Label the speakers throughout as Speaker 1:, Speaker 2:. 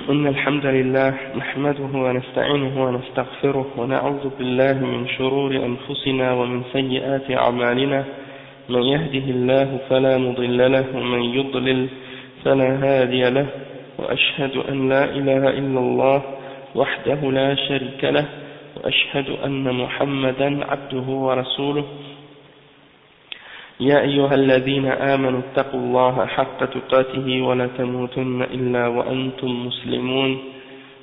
Speaker 1: إن الحمد لله نحمده ونستعينه ونستغفره ونعوذ بالله من شرور أنفسنا ومن سيئات أعمالنا من يهده الله فلا مضل له ومن يضلل فلا هادي له وأشهد أن لا إله إلا الله وحده لا شريك له وأشهد أن محمدا عبده ورسوله يا أيها الذين آمنوا اتقوا الله حق تقاته ولا تموتن إلا وأنتم مسلمون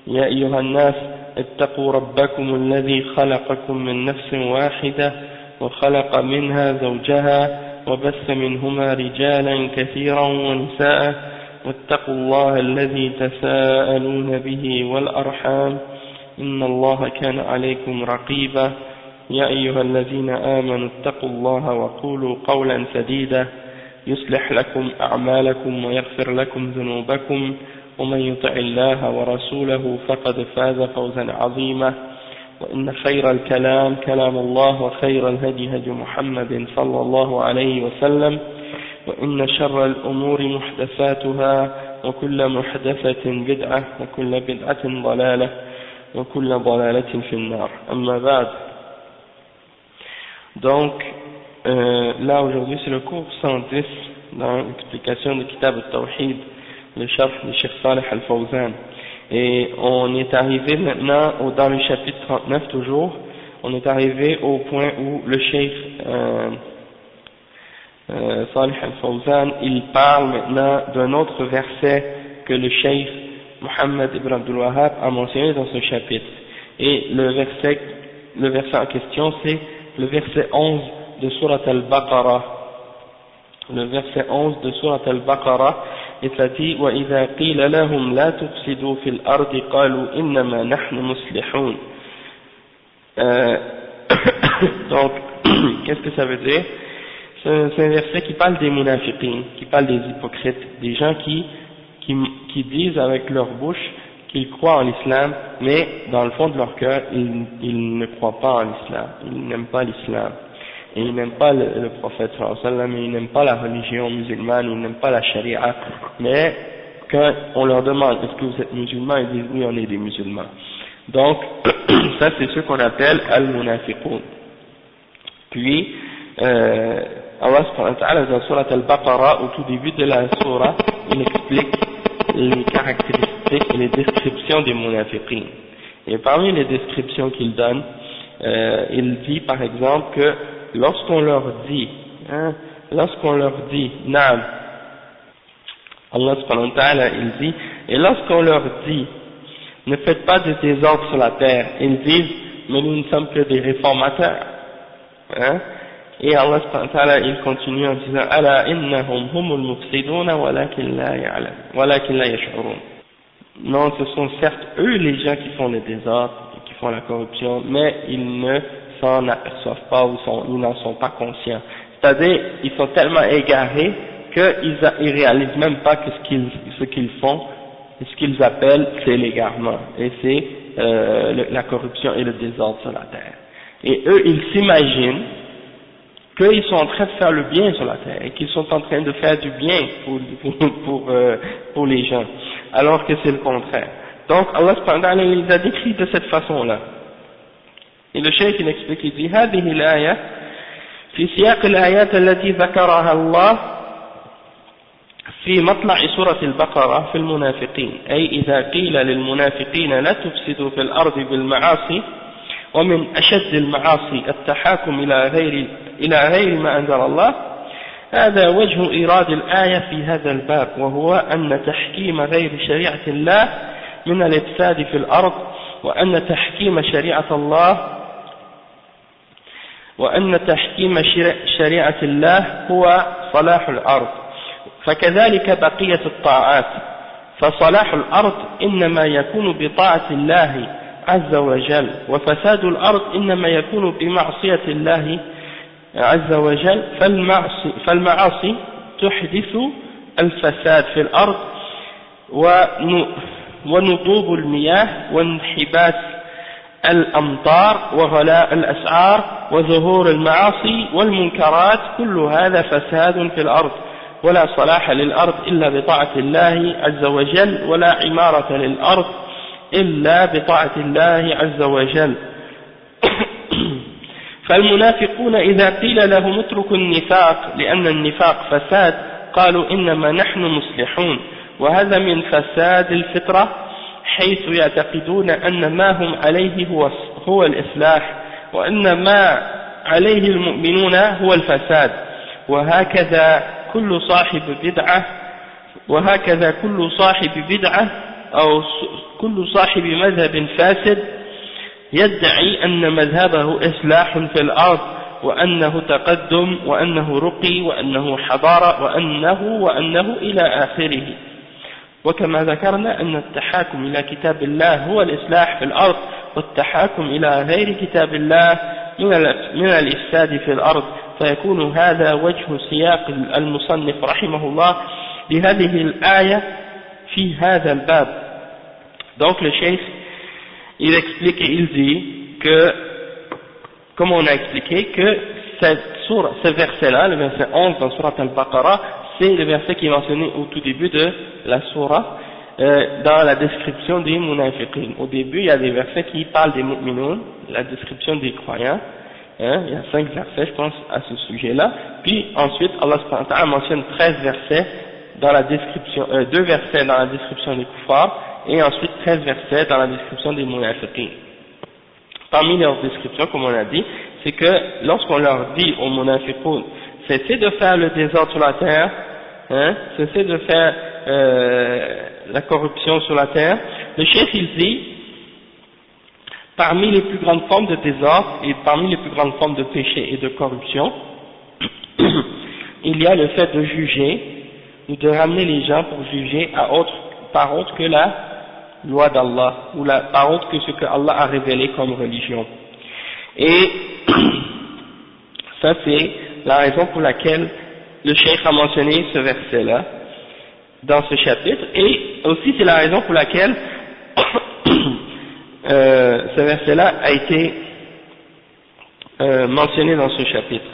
Speaker 1: يا أيها الناس اتقوا ربكم الذي خلقكم من نفس واحدة وخلق منها زوجها وبث منهما رجالا كثيرا ونساء واتقوا الله الذي تساءلون به والأرحام إن الله كان عليكم رقيبا يا أيها الذين آمنوا اتقوا الله وقولوا قولا سديدا يصلح لكم أعمالكم ويغفر لكم ذنوبكم ومن يطع الله ورسوله فقد فاز فوزا عظيما وإن خير الكلام كلام الله وخير الهدي هدي محمد صلى الله عليه وسلم وإن شر الأمور محدثاتها وكل محدثة بدعة وكل بدعة ضلالة وكل ضلالة في النار أما بعد. Donc, là aujourd'hui c'est le cours 110 dans l'explication du Kitab al-Tawhid, le Sharh de Cheikh Salih al-Fawzan. Et on est arrivé maintenant dans le chapitre 39 toujours, on est arrivé au point où le Cheikh Salih al-Fawzan, il parle maintenant d'un autre verset que le Cheikh Muhammad ibn Abdul Wahhab a mentionné dans ce chapitre. Et le verset en question c'est le verset 11 de Surat al-Baqarah. Le verset 11 de Surat al-Baqarah, il dit وَإِذَا قِيلَ لَهُمْ لَا تُفْسِدُوا فِي الْأَرْضِ قَالُوا إِنَّمَا نَحْنُ مُصْلِحُونَ. Donc, qu'est-ce que ça veut dire? C'est un verset qui parle des munafiqin, qui parle des hypocrites, des gens qui disent avec leur bouche qu'ils croient en l'islam, mais dans le fond de leur cœur, ils ne croient pas en l'islam, ils n'aiment pas l'islam, et ils n'aiment pas le prophète sallallahu alayhi wa sallam, ils n'aiment pas la religion musulmane, ils n'aiment pas la charia, mais quand on leur demande est-ce que vous êtes musulmans, ils disent oui, on est des musulmans. Donc, ça c'est ce qu'on appelle al-munafiqun. Puis, Allah subhanahu wa ta'ala dans Surat al-Baqarah, au tout début de la surah, il explique les caractéristiques et les descriptions des munafiqin. Et parmi les descriptions qu'il donne, il dit par exemple que lorsqu'on leur dit Naam, Allah subhanahu wa ta'ala il dit, et lorsqu'on leur dit ne faites pas de désordre sur la terre, ils disent mais nous ne sommes que des réformateurs, et Allah subhanahu wa ta'ala il continue en disant ala innahum humul mufsiduna walakin la yash'urun. Non, ce sont certes eux les gens qui font le désordre, qui font la corruption, mais ils ne s'en aperçoivent pas ou ils n'en sont pas conscients. C'est-à-dire, ils sont tellement égarés qu'ils réalisent même pas que ce qu'ils font, ce qu'ils appellent, c'est l'égarement, et c'est la corruption et le désordre sur la terre. Et eux, ils s'imaginent qu'ils sont en train de faire le bien sur la terre et qu'ils sont en train de faire du bien pour les gens, alors que c'est le contraire. Donc Allah subhanahu wa ta'ala les a décrits de cette façon-là. Et le cheikh il explique, il dit هذه الآية في سياق الآيات التي ذكرها الله في مطلع سورة البقرة في المنافقين، أي إذا قيل للمنافقين لا تفسدوا في الأرض بالمعاصي ومن أشد المعاصي التحاكم إلى غير ما أنزل الله، هذا وجه إيراد الآية في هذا الباب، وهو أن تحكيم غير شريعة الله من الإفساد في الأرض، وأن تحكيم شريعة الله هو صلاح الأرض، فكذلك بقية الطاعات، فصلاح الأرض إنما يكون بطاعة الله عز وجل، وفساد الأرض إنما يكون بمعصية الله عز وجل، فالمعاصي تحدث الفساد في الأرض ونضوب المياه وانحباس الأمطار وغلاء الأسعار وظهور المعاصي والمنكرات، كل هذا فساد في الأرض، ولا صلاح للأرض إلا بطاعة الله عز وجل ولا عمارة للأرض إلا بطاعة الله عز وجل. فالمنافقون إذا قيل لهم اتركوا النفاق لأن النفاق فساد قالوا إنما نحن مصلحون، وهذا من فساد الفطرة حيث يعتقدون أن ما هم عليه هو الإصلاح، وأن ما عليه المؤمنون هو الفساد. وهكذا كل صاحب بدعة أو كل صاحب مذهب فاسد يدعي أن مذهبه إصلاح في الأرض، وأنه تقدم، وأنه رقي، وأنه حضارة، وأنه إلى آخره. وكما ذكرنا أن التحاكم إلى كتاب الله هو الإصلاح في الأرض، والتحاكم إلى غير كتاب الله من الإفساد في الأرض، فيكون هذا وجه سياق المصنف رحمه الله لهذه الآية في هذا الباب. Donc le cheikh il explique et il dit que, comme on a expliqué, que ce verset-là, le verset 11 dans Surat Al-Baqarah, c'est le verset qui est mentionné au tout début de la Surah, dans la description des munafiqin. Au début, il y a des versets qui parlent des mu'minoun, la description des croyants. Il y a 5 versets, je pense, à ce sujet-là. Puis ensuite, Allah subhanahu wa ta'ala mentionne 13 versets dans la description, 2 versets dans la description des kuffars, et ensuite 13 versets dans la description des munafiqin. Parmi leurs descriptions, comme on a dit, c'est que lorsqu'on leur dit aux munafiqun, cessez de faire le désordre sur la terre, cessez de faire la corruption sur la terre, le cheikh il dit, parmi les plus grandes formes de désordre et parmi les plus grandes formes de péché et de corruption, il y a le fait de juger ou de ramener les gens pour juger par autre que la loi d'Allah, ou par autre que ce que Allah a révélé comme religion. Et ça c'est la raison pour laquelle le cheikh a mentionné ce verset-là dans ce chapitre, et aussi c'est la raison pour laquelle ce verset-là a été mentionné dans ce chapitre.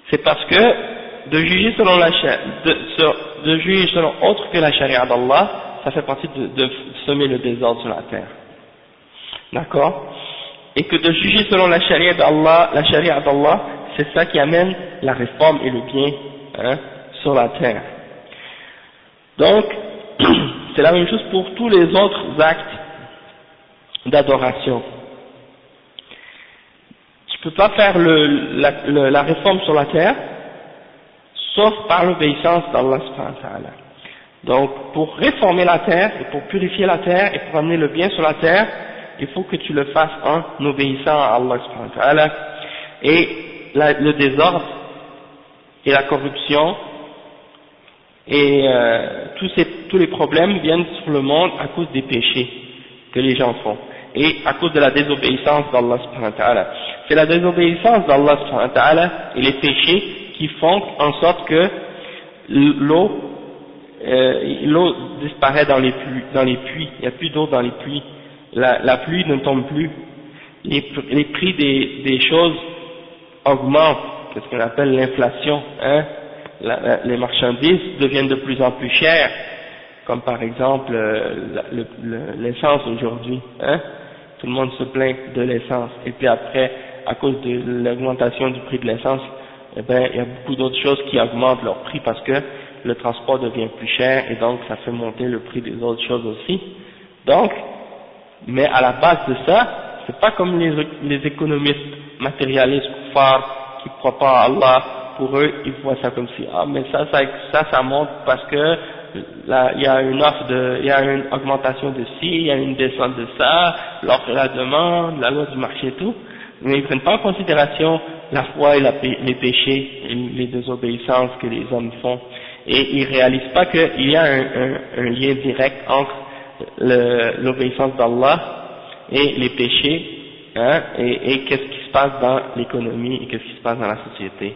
Speaker 1: C'est parce que de juger selon autre que la charia d'Allah, ça fait partie de semer le désordre sur la terre. D'accord? Et que de juger selon la charia d'Allah, c'est ça qui amène la réforme et le bien sur la terre. Donc, c'est la même chose pour tous les autres actes d'adoration. Tu peux pas faire la réforme sur la terre sauf par l'obéissance d'Allah subhanahu wa ta'ala. Donc, pour réformer la terre, et pour purifier la terre, et pour amener le bien sur la terre, il faut que tu le fasses en obéissant à Allah subhanahu wa ta'ala. Et le désordre, et la corruption, et tous les problèmes viennent sur le monde à cause des péchés que les gens font, et à cause de la désobéissance d'Allah subhanahu wa ta'ala. C'est la désobéissance d'Allah subhanahu wa ta'ala et les péchés qui font en sorte que l'eau disparaît dans les puits, il n'y a plus d'eau dans les puits, la pluie ne tombe plus, les prix des choses augmentent, c'est ce qu'on appelle l'inflation, les marchandises deviennent de plus en plus chères, comme par exemple l'essence aujourd'hui, tout le monde se plaint de l'essence, et puis après, à cause de l'augmentation du prix de l'essence, eh ben, il y a beaucoup d'autres choses qui augmentent leur prix parce que le transport devient plus cher et donc ça fait monter le prix des autres choses aussi. Donc, mais à la base de ça, c'est pas comme les économistes matérialistes kuffar qui croient pas à Allah. Pour eux, ils voient ça comme si mais ça monte parce que là, il y a une augmentation de ci, il y a une descente de ça, l'offre et la demande, la loi du marché et tout. Mais ils ne prennent pas en considération la foi et les péchés et les désobéissances que les hommes font. Et ils ne réalisent pas qu'il y a un lien direct entre l'obéissance d'Allah et les péchés, et qu'est-ce qui se passe dans l'économie et qu'est-ce qui se passe dans la société.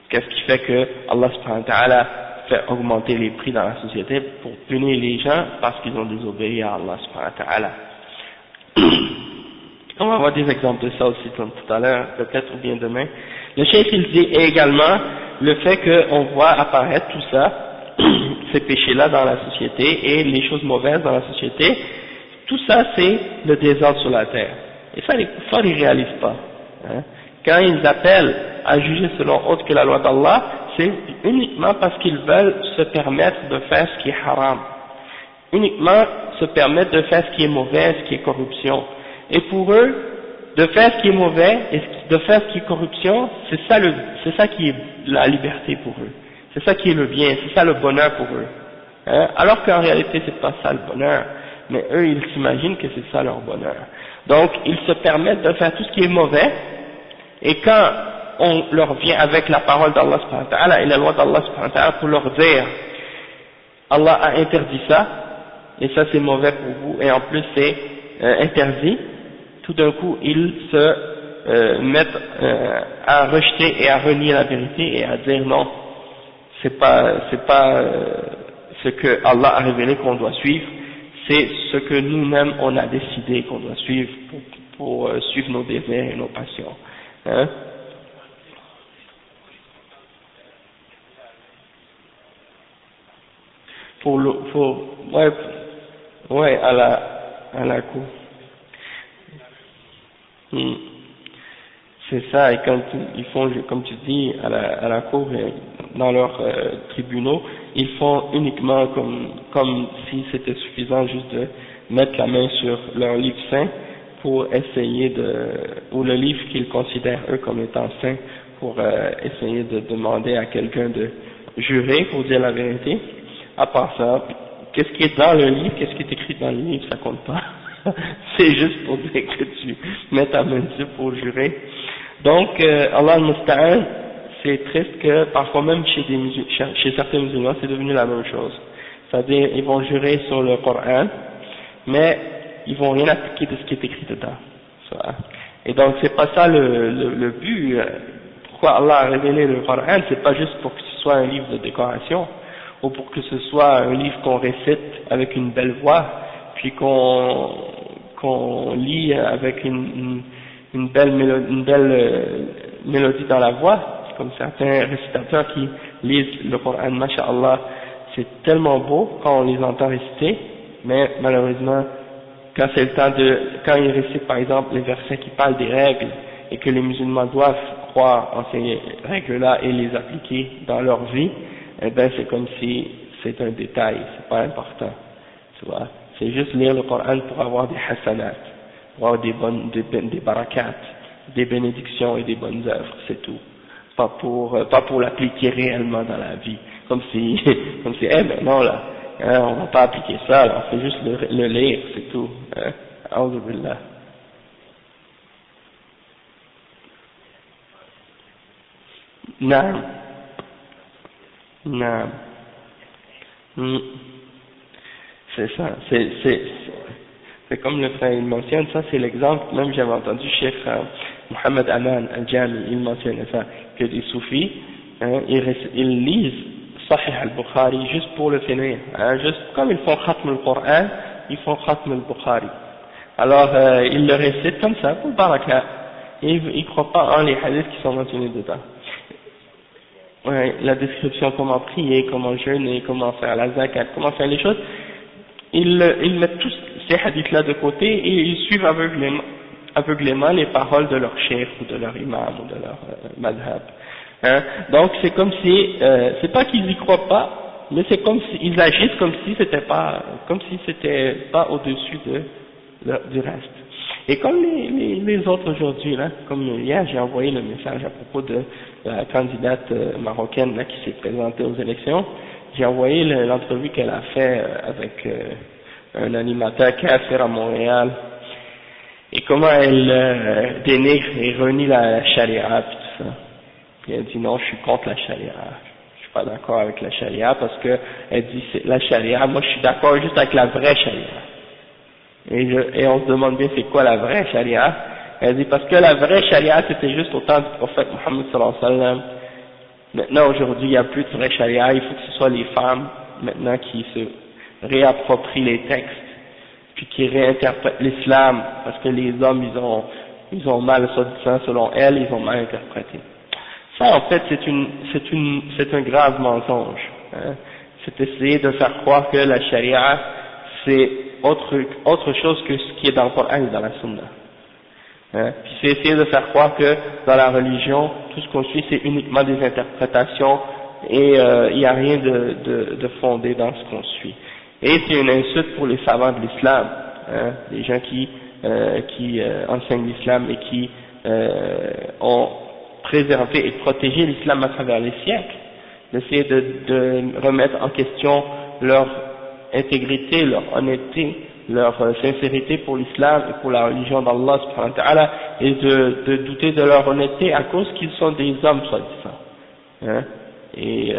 Speaker 1: Qu'est-ce qui fait que Allah subhanahu wa ta'ala fait augmenter les prix dans la société pour punir les gens parce qu'ils ont désobéi à Allah subhanahu wa ta'ala. On va voir des exemples de ça aussi comme tout à l'heure, peut-être ou bien demain. Le cheikh il dit également le fait qu'on voit apparaître tout ça, ces péchés-là dans la société et les choses mauvaises dans la société, tout ça c'est le désordre sur la terre. Et ça, les kuffars ne réalisent pas. Hein. Quand ils appellent à juger selon autre que la loi d'Allah, c'est uniquement parce qu'ils veulent se permettre de faire ce qui est haram. Uniquement se permettre de faire ce qui est mauvais, ce qui est corruption. Et pour eux, de faire ce qui est mauvais et de faire ce qui est corruption, c'est ça qui est la liberté pour eux. C'est ça qui est le bien, c'est ça le bonheur pour eux. Hein? Alors qu'en réalité, c'est pas ça le bonheur. Mais eux, ils s'imaginent que c'est ça leur bonheur. Donc, ils se permettent de faire tout ce qui est mauvais, et quand on leur vient avec la parole d'Allah subhanahu wa ta'ala et la loi d'Allah subhanahu wa ta'ala pour leur dire Allah a interdit ça, et ça c'est mauvais pour vous, et en plus c'est interdit, tout d'un coup ils se mettent à rejeter et à renier la vérité et à dire non, c'est pas ce que Allah a révélé qu'on doit suivre, c'est ce que nous-mêmes on a décidé qu'on doit suivre pour suivre nos désirs et nos passions. Hein? Ouais, à la cour. C'est ça, et quand ils font, comme tu dis, à la cour, dans leurs tribunaux, ils font uniquement comme si c'était suffisant juste de mettre la main sur leur livre saint pour essayer ou le livre qu'ils considèrent eux comme étant saint, pour essayer de demander à quelqu'un de jurer pour dire la vérité. À part ça, qu'est-ce qui est dans le livre, qu'est-ce qui est écrit dans le livre, ça compte pas. C'est juste pour dire que tu mets ta main dessus pour jurer. Donc, Allah al-Musta'an, c'est triste que parfois même chez certains musulmans, c'est devenu la même chose. C'est-à-dire, ils vont jurer sur le Coran, mais ils vont rien appliquer de ce qui est écrit dedans. Et donc, c'est pas ça le but. Pourquoi Allah a révélé le Coran, c'est pas juste pour que ce soit un livre de décoration, ou pour que ce soit un livre qu'on récite avec une belle voix, puis qu'on lit avec une belle mélodie dans la voix, comme certains récitateurs qui lisent le Coran, masha'Allah, c'est tellement beau quand on les entend réciter, mais malheureusement, quand c'est le temps quand ils récitent par exemple les versets qui parlent des règles, et que les musulmans doivent croire en ces règles-là et les appliquer dans leur vie, eh ben c'est comme si c'est un détail, c'est pas important, tu vois. C'est juste lire le Coran pour avoir des hasanat, pour avoir des barakats, des bénédictions et des bonnes œuvres, c'est tout. Pas pour l'appliquer réellement dans la vie. Comme si, mais non là, hein, on va pas appliquer ça, là, on fait juste le lire, c'est tout. Hein. A'udhu billah. Naam. Naam. C'est ça, c'est comme le frère il mentionne, ça c'est l'exemple, même j'avais entendu Cheikh Mohamed Aman Al-Jami, il mentionnait ça, que des soufis, hein, ils lisent Sahih al-Bukhari juste pour le finir, hein, juste comme ils font Khatm al-Qur'an, ils font Khatm al-Bukhari. Alors ils le récitent comme ça, pour baraka, et ils ne croient pas en les hadiths qui sont mentionnés dedans. Ouais, la description, comment prier, comment jeûner, comment faire la zakat, comment faire les choses, ils mettent tous ces hadiths-là de côté et ils suivent aveuglément les paroles de leur cheikh ou de leur imam ou de leur madhab. Hein? Donc c'est comme si, c'est pas qu'ils y croient pas, mais c'est comme s'ils agissent comme si c'était pas au-dessus du reste. Et comme les autres aujourd'hui, là, comme hier j'ai envoyé le message à propos de la candidate marocaine là, qui s'est présentée aux élections, j'ai envoyé l'entrevue qu'elle a fait avec un animateur kafir à Montréal, et comment elle dénigre et renie la charia, puis tout ça. Puis elle dit non, je suis contre la charia, je suis pas d'accord avec la charia, parce que elle dit la charia, moi je suis d'accord juste avec la vraie charia. Et on se demande bien c'est quoi la vraie charia. Elle dit parce que la vraie charia c'était juste au temps du prophète Mohammed sallallahu alayhi wa sallam. Maintenant aujourd'hui il n'y a plus de vraie charia, il faut que ce soit les femmes maintenant qui se réapproprient les textes, puis qui réinterprètent l'islam, parce que les hommes ils ont mal, selon elles, ils ont mal interprété. Ça, en fait, c'est un grave mensonge. Hein. C'est essayer de faire croire que la charia, c'est autre chose que ce qui est dans le Coran et dans la Sunna. Hein. Puis c'est essayer de faire croire que dans la religion, tout ce qu'on suit, c'est uniquement des interprétations et il n'y a rien de fondé dans ce qu'on suit. Et c'est une insulte pour les savants de l'islam, hein, les gens qui enseignent l'islam et qui ont préservé et protégé l'islam à travers les siècles, d'essayer de remettre en question leur intégrité, leur honnêteté, leur sincérité pour l'islam et pour la religion d'Allah subhanahu wa ta'ala, et de douter de leur honnêteté à cause qu'ils sont des hommes soi-disant. Hein? Et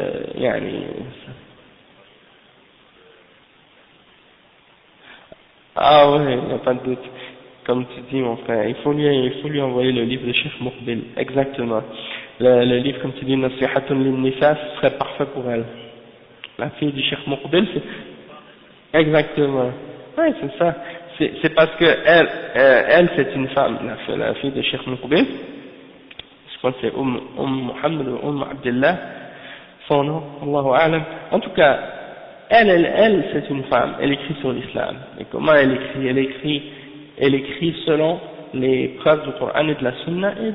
Speaker 1: ah ouais, il n'y a pas de doute. Comme tu dis mon frère, il faut lui envoyer le livre de Cheikh Muqbil, exactement. Le livre, comme tu dis, Nasihatun lin-Nisa, ce serait parfait pour elle. La fille du Cheikh Muqbil, c'est exactement. Ouais, c'est ça. C'est parce que elle c'est une femme, la fille de Cheikh Muqbil. Je pense que c'est Muhammad ou Abdullah, son nom, Allahu A'lam. En tout cas, elle c'est une femme, elle écrit sur l'islam. Et comment elle écrit? Elle écrit selon les preuves du Coran et de la Sunna et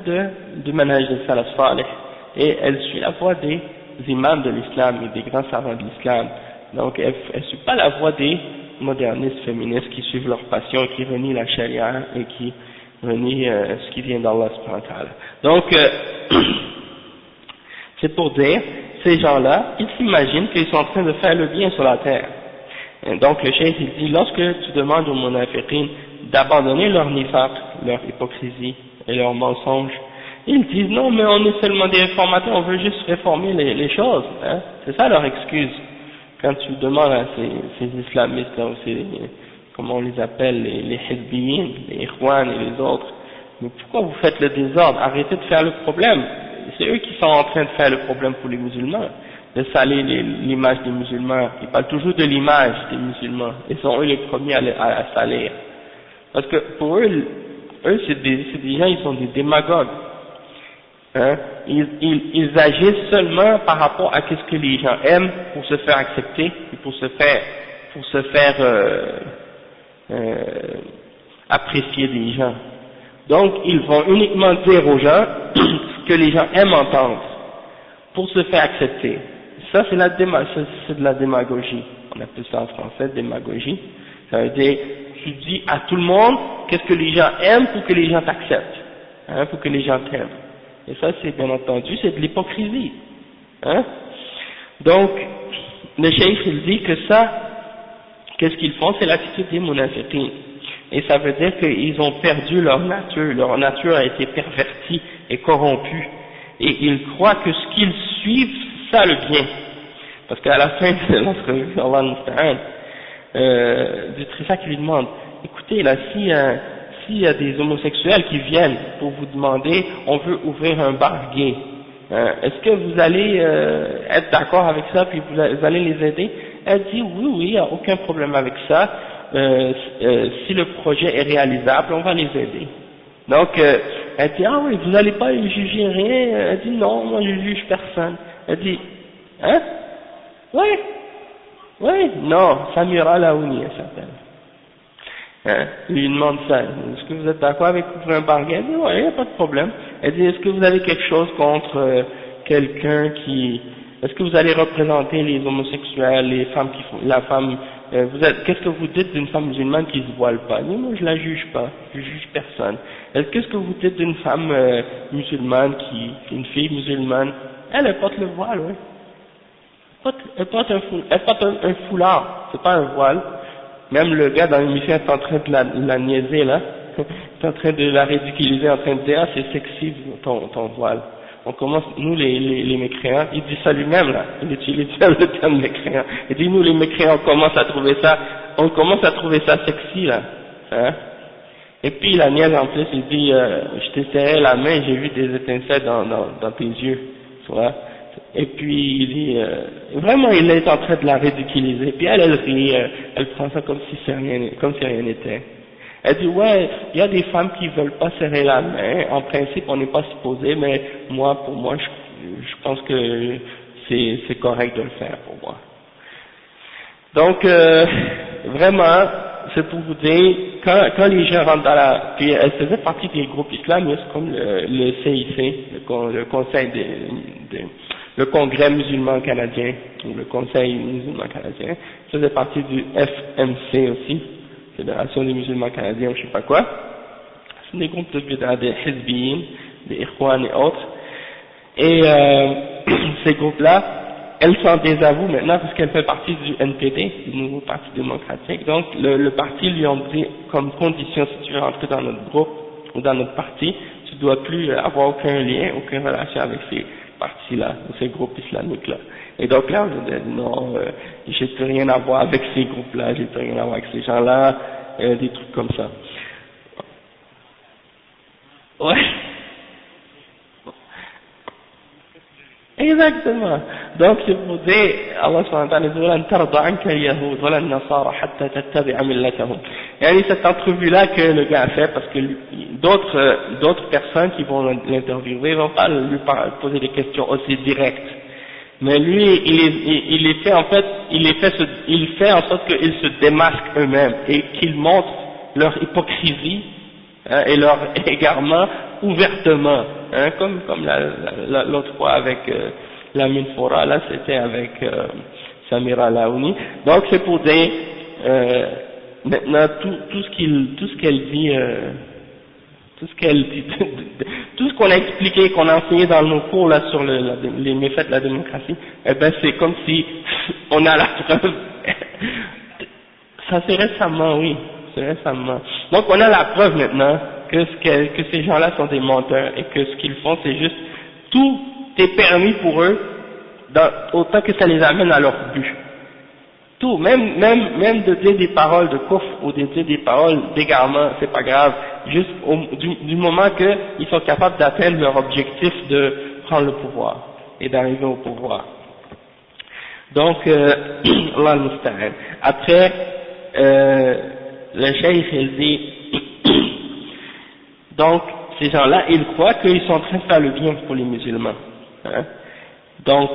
Speaker 1: du manhaj de Salaf Salih. Et elle suit la voie des imams de l'islam et des grands savants de l'islam. Donc elle ne suit pas la voie des modernistes féministes qui suivent leur passion, qui renient la charia et qui renient ce qui vient d'Allah subhanahu wa ta'ala. Donc c'est pour dire, ces gens-là, ils s'imaginent qu'ils sont en train de faire le bien sur la terre. Et donc le cheikh il dit, lorsque tu demandes aux munafiqin d'abandonner leur nifaq, leur hypocrisie et leurs mensonges, ils disent non mais on est seulement des réformateurs, on veut juste réformer les choses, hein. C'est ça leur excuse. Quand tu demandes à ces islamistes, comment on les appelle, les hizbiyin, les ikhwan et les autres, mais pourquoi vous faites le désordre? Arrêtez de faire le problème. C'est eux qui sont en train de faire le problème pour les musulmans, de salir l'image des musulmans. Ils parlent toujours de l'image des musulmans, et sont eux les premiers à la salir. Parce que pour eux c'est des gens, ils sont des démagogues. Hein? Ils agissent seulement par rapport à ce que les gens aiment pour se faire accepter et pour se faire apprécier des gens. Donc ils vont uniquement dire aux gens ce que les gens aiment entendre pour se faire accepter. Ça c'est de la démagogie. On appelle ça en français démagogie. Ça veut dire tu dis à tout le monde qu'est-ce que les gens aiment pour que les gens t'acceptent, hein, pour que les gens t'aiment. Et ça, c'est bien entendu, c'est de l'hypocrisie. Hein? Donc, le cheikh il dit que ça, qu'est-ce qu'ils font? C'est l'attitude des munafiqin. Et ça veut dire qu'ils ont perdu leur nature a été pervertie et corrompue. Et ils croient que ce qu'ils suivent, c'est ça le bien. Parce qu'à la fin de l'entrevue, Allah Musta'an, du Trissa qui lui demande, écoutez là, s'il y a des homosexuels qui viennent pour vous demander, on veut ouvrir un bar gay, est-ce que vous allez être d'accord avec ça, puis vous allez les aider? Elle dit oui, il n'y a aucun problème avec ça, si le projet est réalisable, on va les aider. Donc, elle dit, ah oui, vous n'allez pas juger rien? Elle dit, non, moi je juge personne. Elle dit, hein? Oui, non, Samira Laouni, elle s'appelle. Hein, il lui demande ça, est-ce que vous êtes d'accord avec ouvrir un bar gay? Elle dit, ouais, il n'y a pas de problème. Elle dit, est-ce que vous avez quelque chose contre quelqu'un qui... Est-ce que vous allez représenter les homosexuels, les femmes qui font... La femme... qu'est-ce que vous dites d'une femme musulmane qui ne se voile pas? Non, moi je la juge pas, je juge personne. Qu'est-ce que vous dites d'une femme musulmane une fille musulmane? Elle porte le voile, oui. Elle porte un foulard, c'est pas un voile. Même le gars dans l'émission est en train de la niaiser là, est en train de la ridiculiser, en train de dire, ah c'est sexy ton voile. On commence, nous les mécréants, il dit ça lui-même là, il utilise le terme mécréant. Il dit nous les mécréants on commence à trouver ça sexy là. Hein? Et puis la niaise en plus, il dit, je t'ai serré la main, j'ai vu des étincelles dans tes yeux, tu vois. Et puis il dit, vraiment il est en train de la ridiculiser, puis elle rit, elle prend ça comme si rien n'était. Elle dit, ouais, il y a des femmes qui veulent pas serrer la main, en principe on n'est pas supposé, mais pour moi je pense que c'est correct de le faire pour moi. Donc, vraiment, c'est pour vous dire, quand les gens rentrent dans la... Puis elle faisait partie des groupes islamistes comme le CIC, le Conseil le Congrès musulman canadien, ou le Conseil musulman canadien, faisait partie du FMC aussi, Fédération des musulmans canadiens, ou je sais pas quoi. C'est des groupes de bid'a, des Hizbiyin, des Ikhwan et autres. Et ces groupes-là, elle s'en désavoue maintenant parce qu'elle fait partie du NPD, du nouveau Parti démocratique. Donc le parti lui a dit comme condition, si tu veux rentrer dans notre groupe ou dans notre parti, tu dois plus avoir aucun lien, aucune relation avec ces partis-là, ou ces groupes islamiques-là. Et donc là, je dis non, j'ai plus rien à voir avec ces groupes-là, j'ai plus rien à voir avec ces gens-là, des trucs comme ça. Ouais. Exactement. Donc c'est pour dire, Allah subhanahu wa ta'ala dit وَلَنْ تَرْضَ عَنْكَ الْيَهُودُ وَلَا النَّصَارَى حَتَّى تَتَّبِعَ مِلَّتَهُم. Et cette entrevue-là que le gars a fait, parce que d'autres personnes qui vont l'interviewer vont pas lui poser des questions aussi directes. Mais lui, il fait en sorte qu'ils se démasquent eux-mêmes et qu'ils montrent leur hypocrisie, hein, et leur égarement ouvertement, hein, comme l'autre fois avec Lamine Foura, là c'était avec Samira Laouni. Donc c'est pour dire maintenant tout ce qu'elle dit, tout ce qu'on a expliqué, qu'on a enseigné dans nos cours là sur les méfaits de la démocratie, eh ben c'est comme si on a la preuve. Ça c'est récemment, oui, c'est récemment. Donc on a la preuve maintenant que ces gens-là sont des menteurs et que ce qu'ils font c'est juste tout est permis pour eux autant que ça les amène à leur but. Tout, même de dire des paroles de coffre ou de dire des paroles d'égarement, c'est pas grave, juste du moment qu'ils sont capables d'atteindre leur objectif de prendre le pouvoir et d'arriver au pouvoir. Donc, Allah al-Musta'an. Après, le cheikh il dit, donc ces gens-là, ils croient qu'ils sont en train de faire le bien pour les musulmans. Hein? Donc,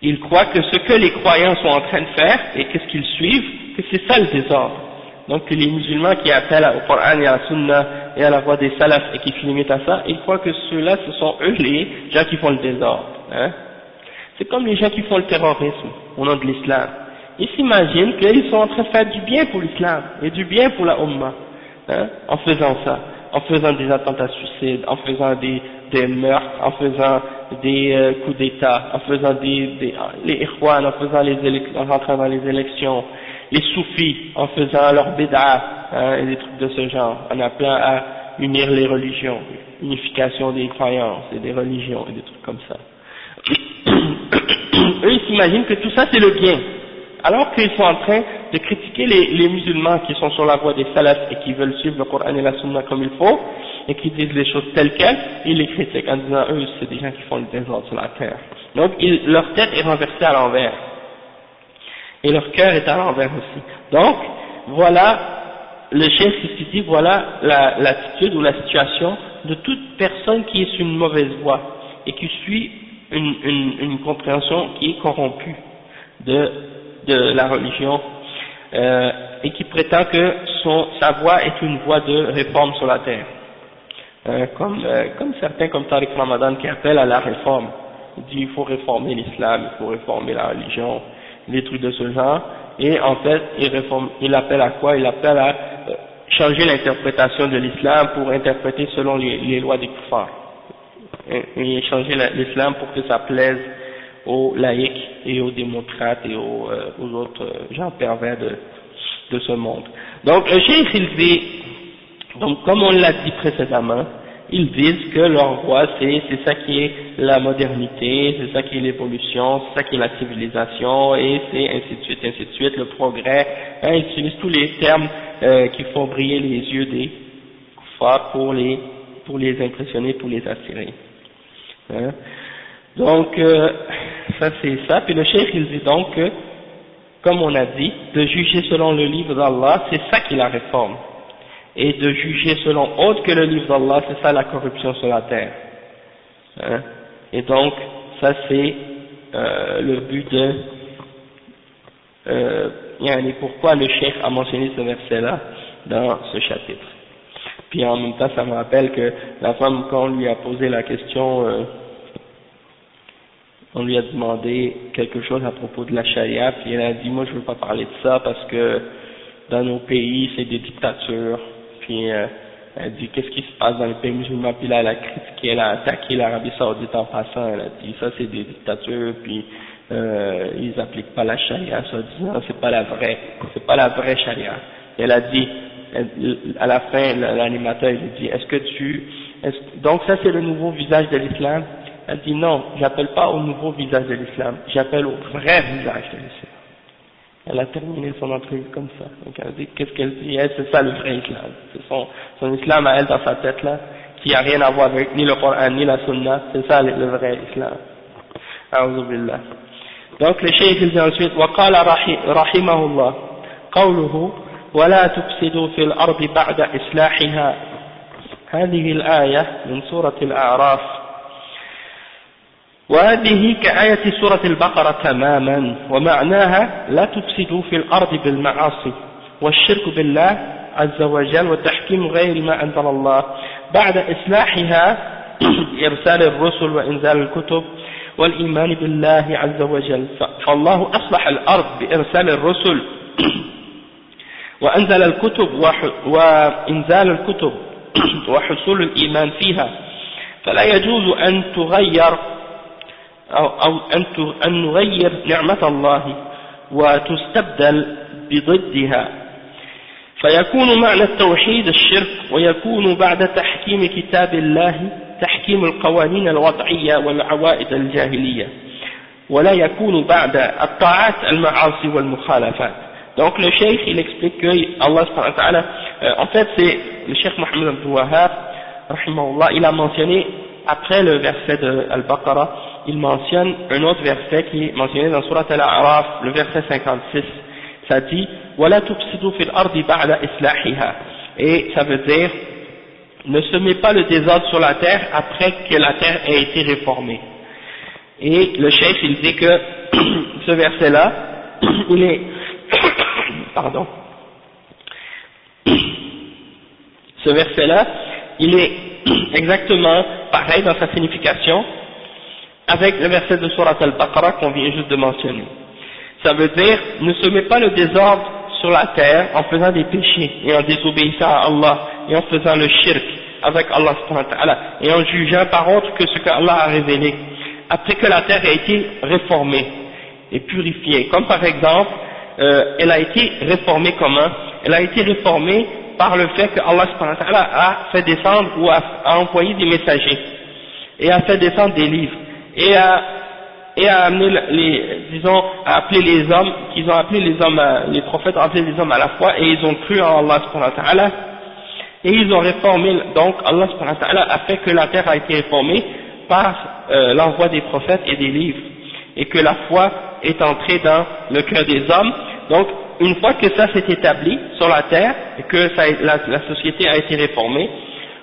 Speaker 1: ils croient que ce que les croyants sont en train de faire et qu'est-ce qu'ils suivent, que c'est ça le désordre. Donc que les musulmans qui appellent au Coran et à la Sunna et à la voix des salafs et qui limitent à ça, ils croient que ceux-là, ce sont eux les gens qui font le désordre. Hein? C'est comme les gens qui font le terrorisme au nom de l'islam. Ils s'imaginent qu'ils sont en train de faire du bien pour l'islam et du bien pour la Ummah, hein, en faisant ça, en faisant des attentats suicides, en faisant des meurtres, en faisant des coups d'État, en faisant les Ikhwan, en rentrant dans les élections, les soufis, en faisant leur bid'a, hein, et des trucs de ce genre, en appelant à unir les religions, unification des croyances et des religions et des trucs comme ça. Eux ils s'imaginent que tout ça c'est le bien, alors qu'ils sont en train de critiquer les musulmans qui sont sur la voie des salafs et qui veulent suivre le Coran et la Sunna comme il faut, et qui disent les choses telles quelles, ils les critiquent en disant eux c'est des gens qui font le désordre sur la terre. Donc leur tête est renversée à l'envers, et leur cœur est à l'envers aussi. Donc voilà, le chef ici dit voilà l'attitude ou la situation de toute personne qui est sur une mauvaise voie et qui suit une compréhension qui est corrompue de la religion, et qui prétend que sa voie est une voie de réforme sur la terre, comme certains comme Tariq Ramadan qui appellent à la réforme. Il dit il faut réformer l'islam, il faut réformer la religion, des trucs de ce genre, et en fait il appelle à quoi? Il appelle à changer l'interprétation de l'islam pour interpréter selon les lois des kuffars, et changer l'islam pour que ça plaise aux laïcs et aux démocrates et aux autres gens pervers de ce monde. Donc le cheikh il dit, donc comme on l'a dit précédemment, ils disent que leur voie c'est ça qui est la modernité, c'est ça qui est l'évolution, c'est ça qui est la civilisation, et c'est ainsi de suite, le progrès, hein, ils utilisent tous les termes qui font briller les yeux des kuffars pour les impressionner, pour les attirer. Hein. Donc ça c'est ça, puis le cheikh il dit donc que, comme on a dit, de juger selon le livre d'Allah, c'est ça qui est la réforme, et de juger selon autre que le livre d'Allah, c'est ça la corruption sur la terre. Hein. Et donc, ça c'est le but de pourquoi le cheikh a mentionné ce verset-là dans ce chapitre. Puis en même temps, ça me rappelle que la femme, quand on lui a posé la question, on lui a demandé quelque chose à propos de la charia, puis elle a dit, moi je veux pas parler de ça parce que dans nos pays c'est des dictatures. Puis elle dit, qu'est-ce qui se passe dans les pays musulmans? Puis là elle a critiqué, elle a attaqué l'Arabie Saoudite en passant, elle a dit, ça c'est des dictatures, puis ils appliquent pas la charia, ça disant, c'est pas la vraie charia. Et elle a dit, à la fin, l'animateur il dit, donc ça c'est le nouveau visage de l'islam? Elle dit non, j'appelle pas au nouveau visage de l'islam, j'appelle au vrai visage de l'islam. Elle a terminé son entrevue comme ça. Donc elle dit, qu'est-ce qu'elle dit? Elle, c'est ça le vrai islam. C'est son islam à elle dans sa tête là, qui a rien à voir avec ni le Coran ni la Sunna, c'est ça le vrai islam. A'udhu billah. Donc le cheikh il dit ensuite, وقال رحمه الله قوله ولا تفسدوا في الأرض بعد إصلاحها. هذه الآية من سورة الأعراف، وهذه كآية سورة البقرة تماما، ومعناها لا تفسدوا في الأرض بالمعاصي والشرك بالله عز وجل وتحكيم غير ما أنزل الله بعد إصلاحها إرسال الرسل وإنزال الكتب والإيمان بالله عز وجل. فالله أصلح الأرض بإرسال الرسل وأنزل الكتب وإنزال الكتب وحصول الإيمان فيها، فلا يجوز أن تغير أو أن نغير نعمة الله وتستبدل بضدها، فيكون معنى التوحيد الشرك، ويكون بعد تحكيم كتاب الله تحكيم القوانين الوضعية والعوائد الجاهلية، ولا يكون بعد الطاعات المعاصي والمخالفات. Donc le cheikh il explique que Allah subhanahu wa ta'ala, en fait c'est le cheikh Mohammed Abdul Wahhab rahimahullah, il a mentionné après le verset de Al-Baqarah, il mentionne un autre verset qui est mentionné dans Surat Al-A'raf, le verset 56, ça dit وَلَا تُفْسِدُوا فِي الْأَرْضِ بَعْدَ إِصْلَاحِهَا, et ça veut dire ne semez pas le désordre sur la terre après que la terre ait été réformée. Et le cheikh il dit que ce verset là il est pardon, ce verset là il est exactement pareil dans sa signification avec le verset de Surat Al-Baqarah qu'on vient juste de mentionner. Ça veut dire, ne semez pas le désordre sur la terre en faisant des péchés et en désobéissant à Allah et en faisant le shirk avec Allah subhanahu wa ta'ala et en jugeant par autre que ce qu'Allah a révélé après que la terre a été réformée et purifiée. Comme par exemple, elle a été réformée comment? Elle a été réformée par le fait que Allah subhanahu wa ta'ala a fait descendre ou a envoyé des messagers et a fait descendre des livres et a amené a appelé les hommes, qu'ils ont appelé les hommes, les prophètes ont appelé les hommes à la foi et ils ont cru en Allah subhanahu wa ta'ala et ils ont réformé, donc Allah subhanahu wa ta'ala a fait que la terre a été réformée par l'envoi des prophètes et des livres et que la foi est entrée dans le cœur des hommes. Donc une fois que ça s'est établi sur la terre et que la société a été réformée,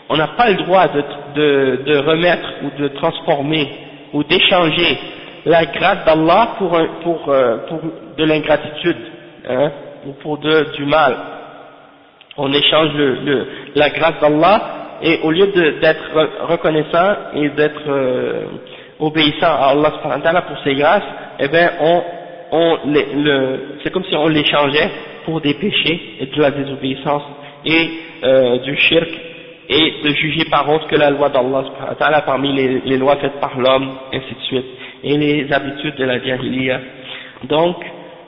Speaker 1: on n'a pas le droit de remettre ou de transformer ou d'échanger la grâce d'Allah pour de l'ingratitude, hein, ou pour du mal. On échange la grâce d'Allah et au lieu d'être reconnaissant et d'être obéissant à Allah subhanahu wa ta'ala pour ses grâces, eh bien c'est comme si on l'échangeait pour des péchés et de la désobéissance et du shirk et de juger par autre que la loi d'Allah subhanahu wa ta'ala parmi les lois faites par l'homme, ainsi de suite, et les habitudes de la jahiliya. Donc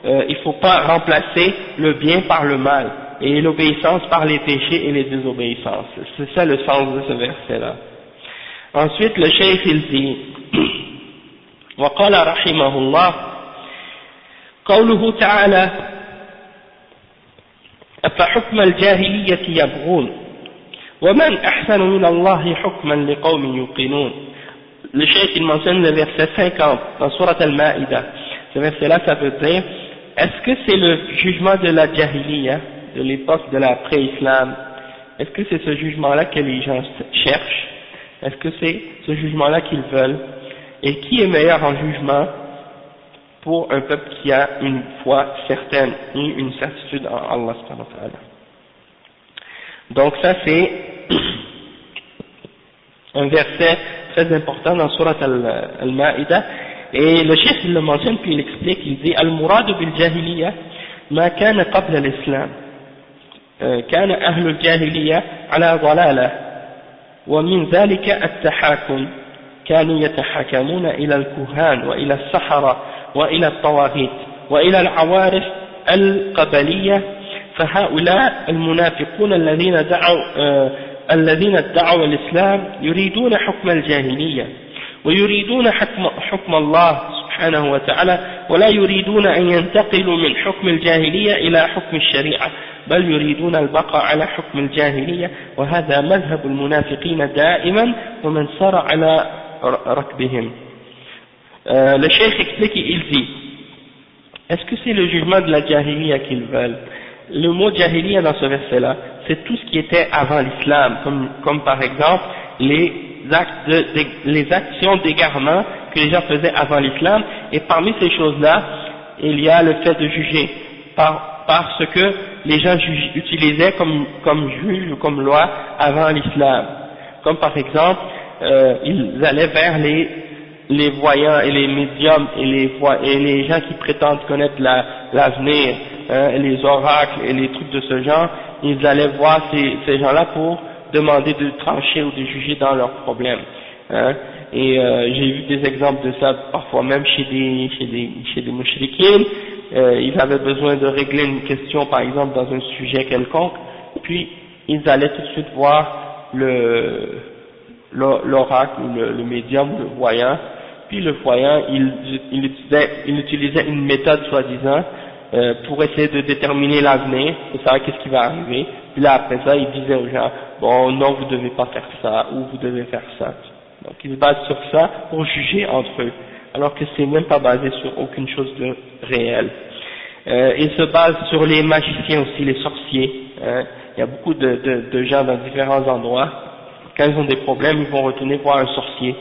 Speaker 1: il ne faut pas remplacer le bien par le mal et l'obéissance par les péchés et les désobéissances. C'est ça le sens de ce verset là. Ensuite le cheikh il dit وقال رحمه الله قوله تعالى أفحكم الجاهلية يبغون ومن أحسن من الله حكما لقوم يوقنون. Le cheikh il mentionne le verset 50 dans Surat Al-Ma'ida. Ce verset là ça veut dire, est-ce que c'est le jugement de la jahiliya, de l'époque de la pré-islam, est-ce que c'est ce jugement là que les gens cherchent, Est-ce que c'est ce jugement-là qu'ils veulent? Et qui est meilleur en jugement pour un peuple qui a une foi certaine et une certitude en Allah subhanahu wa ta'ala? Donc ça c'est un verset très important dans Surat Al-Ma'idah, et le cheikh il le mentionne puis il explique, il dit Al-Murad bil-Jahiliya ma kana qabla al-Islam كان أهل الجاهلية على ضلالة ومن ذلك التحاكم كانوا يتحاكمون إلى الكهان وإلى السحرة وإلى الطواغيت وإلى العوارف القبلية فهؤلاء المنافقون الذين ادعوا الإسلام يريدون حكم الجاهلية ويريدون حكم الله سبحانه وتعالى ولا يريدون أن ينتقلوا من حكم الجاهلية إلى حكم الشريعة بل يريدون البقاء على حكم الجاهلية وهذا مذهب المنافقين دائما ومن سار على ركبهم. Le cheikh explique, il dit, est-ce que c'est le jugement de la jahiliya qu'ils veulent? Le mot jahiliya dans ce verset-là, c'est tout ce qui était avant l'islam, comme par exemple les actions d'égarement que les gens faisaient avant l'islam, et parmi ces choses-là, il y a le fait de juger parce que les gens utilisaient comme juge ou comme loi avant l'islam. Comme par exemple, ils allaient vers les voyants et les médiums et les gens qui prétendent connaître l'avenir, les oracles et les trucs de ce genre, ils allaient voir ces gens-là pour demander de trancher ou de juger dans leurs problèmes. Et j'ai vu des exemples de ça parfois même chez des mouchriquines. Ils avaient besoin de régler une question par exemple dans un sujet quelconque, puis ils allaient tout de suite voir l'oracle ou le médium ou le voyant, puis le voyant il utilisait une méthode soi-disant pour essayer de déterminer l'avenir, pour savoir qu'est-ce qui va arriver, puis là après ça il disait aux gens bon non vous devez pas faire ça ou vous devez faire ça. Donc ils se basent sur ça pour juger entre eux, alors que c'est même pas basé sur aucune chose de réel. Ils se basent sur les magiciens aussi, les sorciers. Il y a beaucoup de gens dans différents endroits, quand ils ont des problèmes, ils vont retourner voir un sorcier,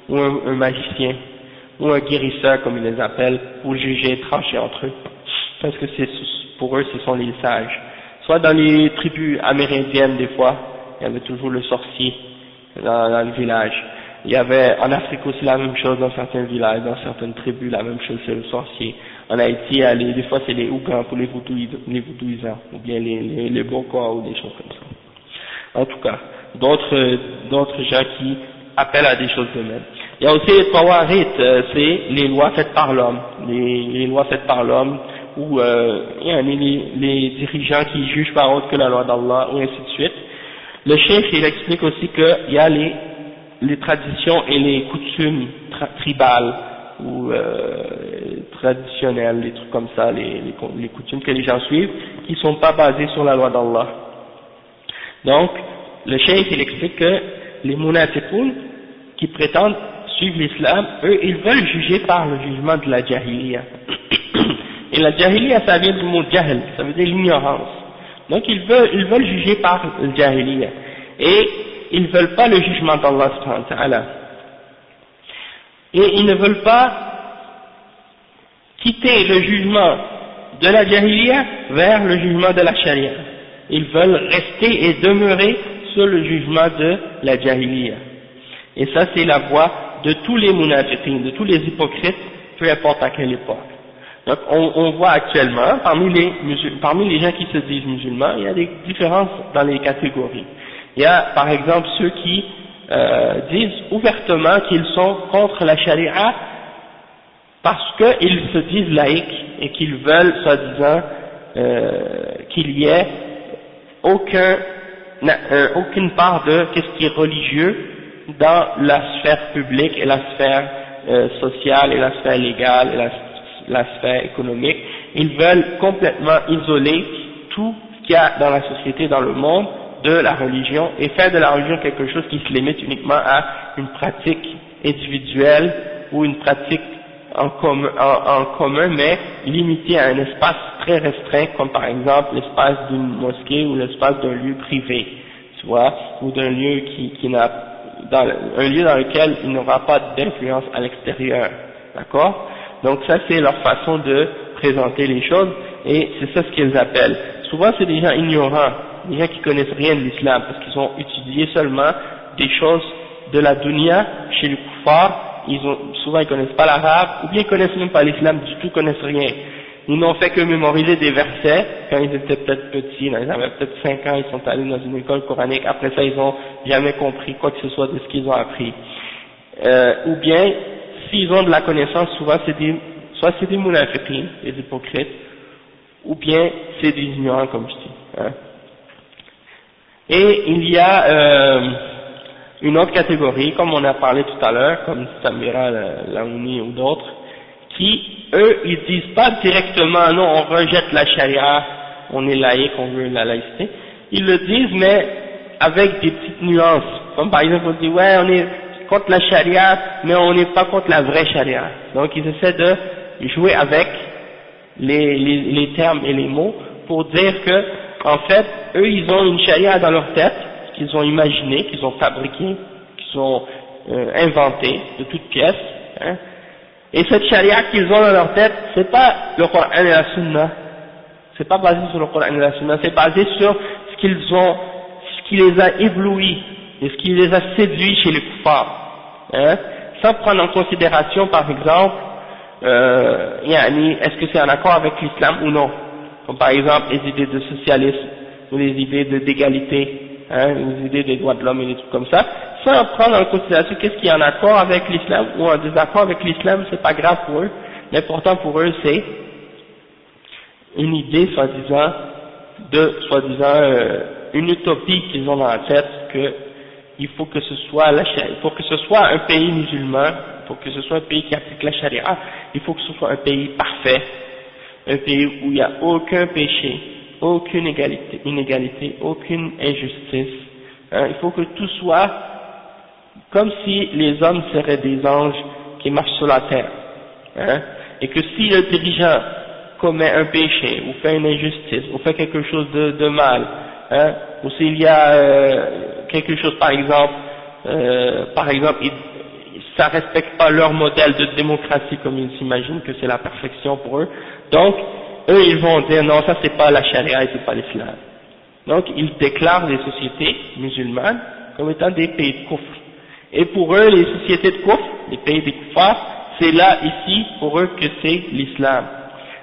Speaker 1: ou un magicien, ou un guérisseur comme ils les appellent, pour juger et trancher entre eux. Parce que pour eux ce sont les sages. Soit dans les tribus amérindiennes des fois, il y avait toujours le sorcier dans le village. Il y avait en Afrique aussi la même chose dans certains villages, dans certaines tribus la même chose, c'est le sorcier. En Haïti, des fois c'est les Ougans pour les voudouisants, ou bien les Bokors ou des choses comme ça. En tout cas, d'autres gens qui appellent à des choses de même. Il y a aussi les Tawarit, c'est les lois faites par l'homme, les lois faites par l'homme, ou les dirigeants qui jugent par autre que la loi d'Allah, ou ainsi de suite. Le cheikh il explique aussi qu'il y a les traditions et les coutumes tribales ou traditionnelles, les trucs comme ça, les coutumes que les gens suivent, qui ne sont pas basées sur la loi d'Allah. Donc, le cheikh il explique que les munafiqoun qui prétendent suivre l'islam, eux ils veulent juger par le jugement de la jahiliya. Et la jahiliya ça vient du mot jahl, ça veut dire l'ignorance. Donc ils veulent juger par le jahiliya. Et ils ne veulent pas le jugement d'Allah subhanahu wa ta'ala. Et ils ne veulent pas quitter le jugement de la jahiliya vers le jugement de la sharia. Ils veulent rester et demeurer sur le jugement de la jahiliya. Et ça c'est la voie de tous les munafiqin, de tous les hypocrites, peu importe à quelle époque. Donc on voit actuellement, parmi les gens qui se disent musulmans, il y a des différences dans les catégories. Il y a par exemple ceux qui disent ouvertement qu'ils sont contre la charia parce qu'ils se disent laïcs et qu'ils veulent, soi-disant, qu'il y ait aucune part de qu'est-ce qui est religieux dans la sphère publique et la sphère sociale et la sphère légale et la sphère économique. Ils veulent complètement isoler tout ce qu'il y a dans la société, dans le monde, de la religion, et faire de la religion quelque chose qui se limite uniquement à une pratique individuelle ou une pratique en commun, mais limitée à un espace très restreint, comme par exemple l'espace d'une mosquée ou l'espace d'un lieu privé, tu vois, ou d'un lieu qui n'a un lieu dans lequel il n'y aura pas d'influence à l'extérieur, d'accord? Donc ça c'est leur façon de présenter les choses, et c'est ça ce qu'ils appellent. Souvent c'est des gens ignorants, des gens qui connaissent rien de l'islam, parce qu'ils ont étudié seulement des choses de la dunya chez les kuffars. Souvent ils connaissent pas l'arabe, ou bien ils connaissent même pas l'islam du tout, ils connaissent rien. Ils n'ont fait que mémoriser des versets quand ils étaient peut-être petits, ils avaient peut-être 5 ans, ils sont allés dans une école coranique, après ça ils n'ont jamais compris quoi que ce soit de ce qu'ils ont appris. Ou bien, s'ils ont de la connaissance, soit c'est des munafiqin, des hypocrites, ou bien c'est des ignorants comme je dis. Hein. Et il y a une autre catégorie, comme on a parlé tout à l'heure, comme Samira Laouni ou d'autres, qui, eux, ils disent pas directement, non, on rejette la charia, on est laïque, on veut la laïcité. Ils le disent, mais avec des petites nuances. Comme par exemple, on dit, ouais, on est contre la charia, mais on n'est pas contre la vraie charia. Donc, ils essaient de jouer avec les termes et les mots pour dire que, en fait, eux, ils ont une charia dans leur tête, qu'ils ont imaginé, qu'ils ont fabriqué, qu'ils ont inventé de toutes pièces, hein. Et cette charia qu'ils ont dans leur tête, c'est pas le Coran et la Sunna, c'est pas basé sur le Coran et la Sunna, c'est basé sur ce qui les a éblouis, et ce qui les a séduits chez les kuffars, hein, sans prendre en considération, par exemple, est-ce que c'est en accord avec l'islam ou non, comme par exemple les idées de socialisme, ou les idées d'égalité, hein, les idées des droits de l'homme et des trucs comme ça, sans prendre en considération qu'est-ce qui est en accord avec l'islam ou en désaccord avec l'islam, c'est pas grave pour eux. L'important pour eux, c'est une idée, soi-disant, une utopie qu'ils ont dans la tête, que il faut que ce soit un pays musulman, il faut que ce soit un pays qui applique la charia, il faut que ce soit un pays parfait, un pays où il n'y a aucun péché, aucune inégalité, aucune injustice, hein, il faut que tout soit comme si les hommes seraient des anges qui marchent sur la terre, hein, et que si le dirigeant commet un péché, ou fait une injustice, ou fait quelque chose de mal, hein, ou s'il y a quelque chose, par exemple, ça respecte pas leur modèle de démocratie comme ils s'imaginent que c'est la perfection pour eux, donc eux ils vont dire non, ça c'est pas la charia et c'est pas l'islam. Donc ils déclarent les sociétés musulmanes comme étant des pays de kufr. Et pour eux, les sociétés de kufr, les pays des kuffars, c'est là, ici, pour eux que c'est l'islam.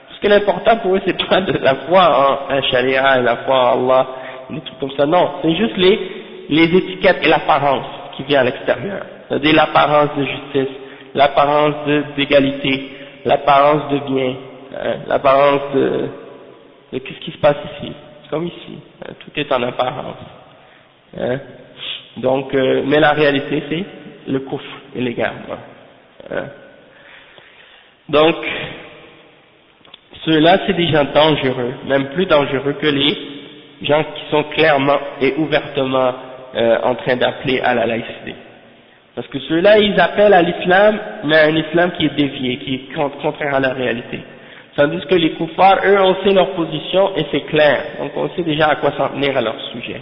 Speaker 1: Parce que l'important pour eux, c'est pas de la foi en charia et la foi en Allah, des trucs comme ça, non. C'est juste les étiquettes et l'apparence qui vient à l'extérieur. C'est-à-dire l'apparence de justice, l'apparence d'égalité, l'apparence de bien, hein, l'apparence de qu'est-ce qui se passe ici. C'est comme ici, hein, tout est en apparence. Hein. Donc, mais la réalité c'est le kufr et l'égarement. Hein. Donc, ceux-là c'est des gens dangereux, même plus dangereux que les gens qui sont clairement et ouvertement en train d'appeler à la laïcité. Parce que ceux-là ils appellent à l'islam, mais à un islam qui est dévié, qui est contraire à la réalité. Tandis que les kuffars, eux, on sait leur position et c'est clair, donc on sait déjà à quoi s'en tenir à leur sujet.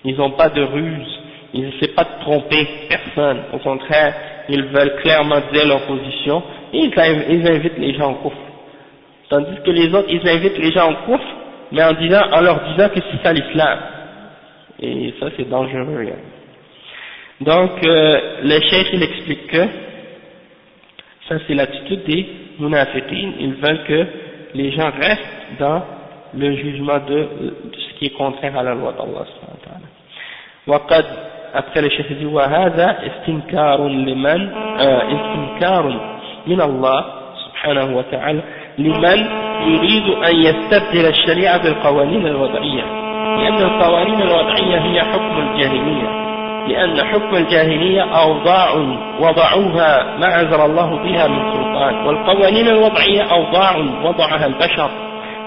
Speaker 1: Ils n'ont pas de ruse. Ils n'essaient pas de tromper personne, au contraire, ils veulent clairement dire leur position, et ils invitent les gens au kufr. Tandis que les autres, ils invitent les gens au kufr, mais en leur disant que c'est ça l'islam. Et ça c'est dangereux. Hein. Donc, le cheikh il explique que, ça c'est l'attitude des munafiqin, ils veulent que les gens restent dans le jugement de ce qui est contraire à la loi d'Allah. وقد après le chef dit وهذا استنكار من الله سبحانه وتعالى لمن يريد أن يستبدل الشريعة بالقوانين الوضعية لأن القوانين الوضعية هي حكم الجاهلية لأن حكم الجاهلية أوضاع وضعوها ما أنزل الله بها من سلطان والقوانين الوضعية أوضاع وضعها البشر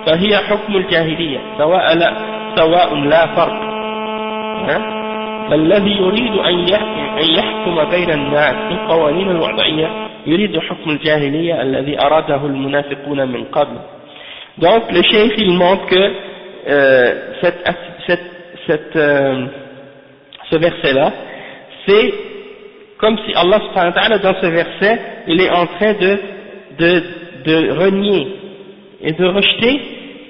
Speaker 1: فهي حكم الجاهلية سواء لا فرق. فالذي يريد أن يحكم بين الناس بالقوانين الوضعية يريد حكم الجاهلية الذي أراده المنافقون من قبل. Donc le cheikh il montre que ce verset là c'est comme si Allah subhanahu wa ta'ala, dans ce verset, il est en train de renier et de rejeter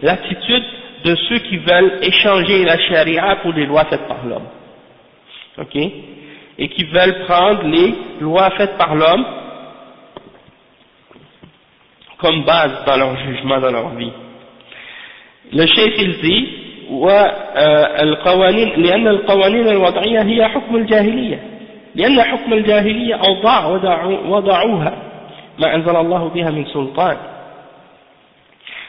Speaker 1: l'attitude de ceux qui veulent échanger la charia pour les lois faites par l'homme. Ok? Et qui veulent prendre les lois faites par l'homme comme base dans leur jugement, dans leur vie. Le cheikh il dit لأن القوانين الوضعية هي حكم الجاهلية لأن حكم الجاهلية أوضاع وضعوها ما أنزل الله بها من سلطان.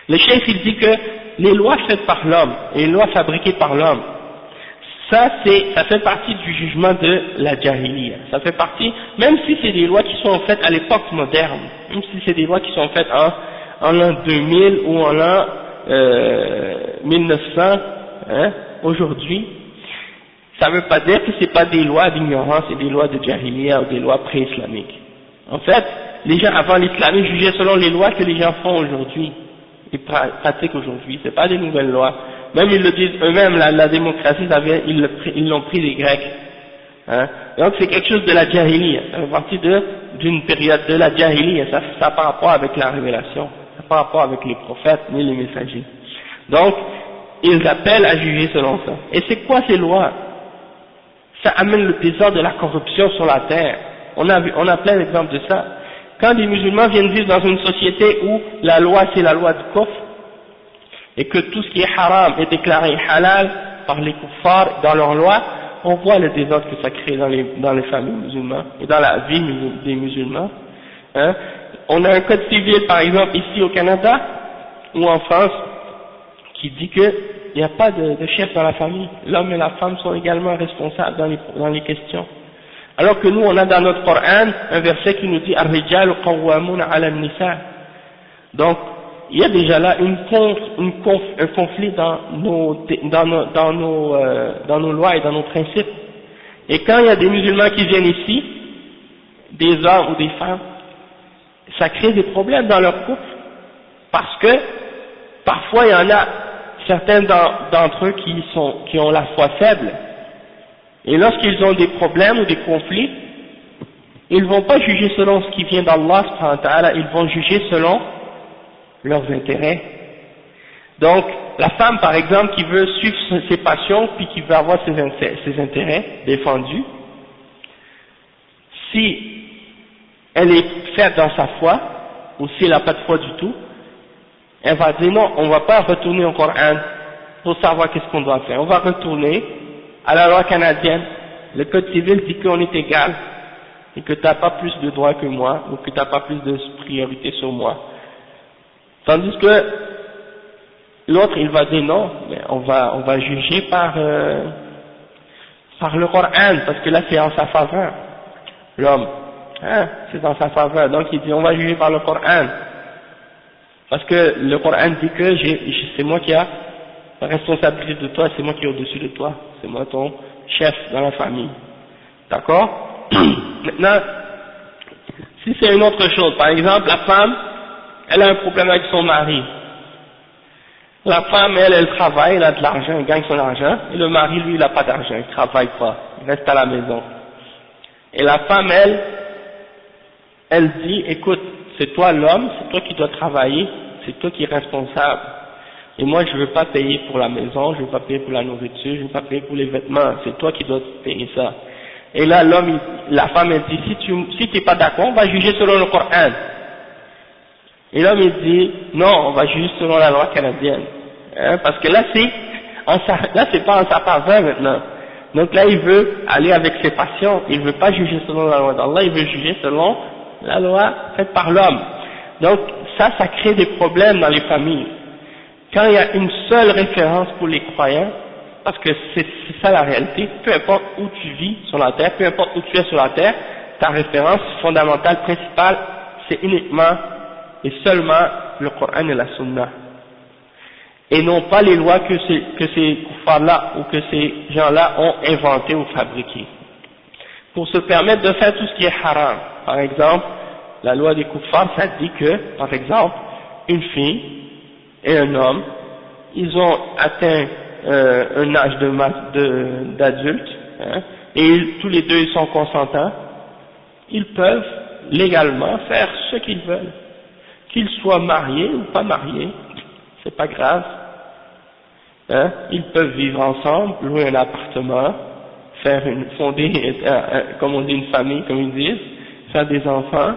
Speaker 1: Le cheikh il dit que les lois faites par l'homme et les lois fabriquées par l'homme, ça fait partie du jugement de la jahiliya. Ça fait partie, même si c'est des lois qui sont faites à l'époque moderne, même si c'est des lois qui sont faites en l'an 2000 ou en l'an 1900, hein, aujourd'hui, ça ne veut pas dire que c'est pas des lois d'ignorance et des lois de jahiliya ou des lois pré-islamiques. En fait, les gens avant l'islam ils jugeaient selon les lois que les gens font aujourd'hui, ils pratiquent aujourd'hui. C'est pas des nouvelles lois. Même ils le disent eux-mêmes, la démocratie, ils l'ont pris des Grecs. Hein. Donc c'est quelque chose de la jahiliya. Ça fait partie d'une période de la jahiliya. Ça n'a pas rapport avec la révélation. Ça n'a pas rapport avec les prophètes ni les messagers. Donc ils appellent à juger selon ça. Et c'est quoi ces lois? Ça amène le désordre de la corruption sur la terre. On a plein d'exemples de ça. Quand des musulmans viennent vivre dans une société où la loi c'est la loi du kufr, et que tout ce qui est haram est déclaré halal par les kuffars dans leur loi, on voit le désordre que ça crée dans les familles musulmanes et dans la vie des musulmans. Hein. On a un code civil par exemple ici au Canada ou en France qui dit qu'il n'y a pas de chef dans la famille, l'homme et la femme sont également responsables dans les questions. Alors que nous on a dans notre Coran un verset qui nous dit Ar-rijalu qawwamuna 'ala an-nisa. Donc il y a déjà là un conflit dans nos lois et dans nos principes. Et quand il y a des musulmans qui viennent ici, des hommes ou des femmes, ça crée des problèmes dans leur couple, parce que parfois il y en a certains d'entre eux qui ont la foi faible, et lorsqu'ils ont des problèmes ou des conflits, ils ne vont pas juger selon ce qui vient d'Allah subhanahu wa ta'ala, ils vont juger selon leurs intérêts. Donc, la femme, par exemple, qui veut suivre ses passions, puis qui veut avoir ses intérêts défendus, si elle est faible dans sa foi, ou si elle n'a pas de foi du tout, elle va dire non, on ne va pas retourner au Coran pour savoir qu'est-ce qu'on doit faire. On va retourner à la loi canadienne. Le code civil dit qu'on est égal, et que tu n'as pas plus de droits que moi, ou que tu n'as pas plus de priorité sur moi. Tandis que l'autre, il va dire non, mais on va juger par le Coran, parce que là c'est en sa faveur, l'homme, hein, c'est en sa faveur, donc il dit on va juger par le Coran, parce que le Coran dit que c'est moi qui a la responsabilité de toi, c'est moi qui est au-dessus de toi, c'est moi ton chef dans la famille, d'accord? Maintenant, si c'est une autre chose, par exemple la femme, elle a un problème avec son mari. La femme, elle travaille, elle a de l'argent, elle gagne son argent, et le mari, lui, il n'a pas d'argent, il ne travaille pas, il reste à la maison. Et la femme, elle dit, écoute, c'est toi l'homme, c'est toi qui dois travailler, c'est toi qui es responsable. Et moi, je ne veux pas payer pour la maison, je ne veux pas payer pour la nourriture, je ne veux pas payer pour les vêtements, c'est toi qui dois payer ça. Et là, la femme, elle dit, si tu n'es pas d'accord, on va juger selon le Coran. Et l'homme il dit non, on va juger selon la loi canadienne, hein, parce que là c'est pas en sa faveur maintenant. Donc là il veut aller avec ses passions, il veut pas juger selon la loi d'Allah, il veut juger selon la loi faite par l'homme. Donc ça crée des problèmes dans les familles. Quand il y a une seule référence pour les croyants, parce que c'est ça la réalité, peu importe où tu vis sur la terre, peu importe où tu es sur la terre, ta référence fondamentale principale c'est uniquement et seulement le Coran et la Sunna, et non pas les lois que ces kuffars-là ou que ces gens-là ont inventées ou fabriquées, pour se permettre de faire tout ce qui est haram. Par exemple, la loi des kuffars, ça dit que, par exemple, une fille et un homme, ils ont atteint un âge d'adulte, hein, et tous les deux ils sont consentants, ils peuvent légalement faire ce qu'ils veulent, qu'ils soient mariés ou pas mariés, c'est pas grave, hein, ils peuvent vivre ensemble, louer un appartement, fonder, comme on dit, une famille, comme ils disent, faire des enfants,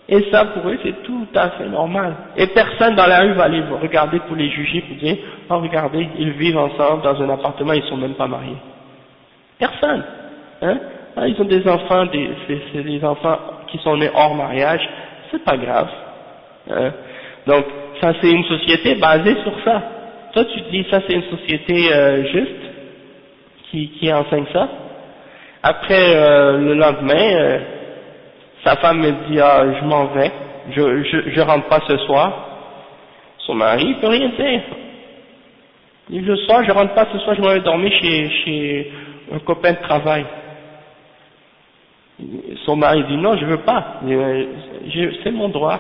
Speaker 1: et ça pour eux c'est tout à fait normal. Et personne dans la rue va les regarder pour les juger, pour dire, oh regardez, ils vivent ensemble dans un appartement, ils sont même pas mariés. Personne, hein, ah, ils ont des enfants, c'est des enfants qui sont nés hors mariage, c'est pas grave, hein. Donc ça c'est une société basée sur ça. Toi tu te dis ça c'est une société juste qui enseigne ça. Après le lendemain, sa femme me dit ah je m'en vais, je rentre pas ce soir. Son mari il peut rien dire. Il dit le soir je rentre pas ce soir, je m'en vais dormir chez un copain de travail. Son mari dit non je veux pas, c'est mon droit.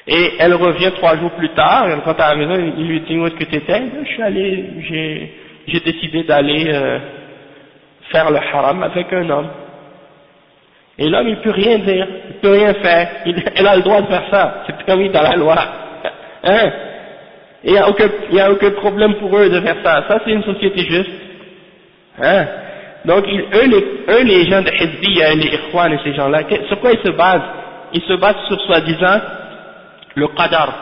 Speaker 1: Et elle revient 3 jours plus tard, elle rentre à la maison, il lui dit où est-ce que tu étais? Je suis allé, j'ai décidé d'aller faire le haram avec un homme. Et l'homme il peut rien dire, il peut rien faire, elle a le droit de faire ça, c'est permis dans la loi. Hein? Il n'y a aucun problème pour eux de faire ça, ça c'est une société juste. Hein? Donc eux les gens de Hizbiyya, les Ikhwan et ces gens-là, sur quoi ils se basent? Ils se basent sur soi-disant le qadar.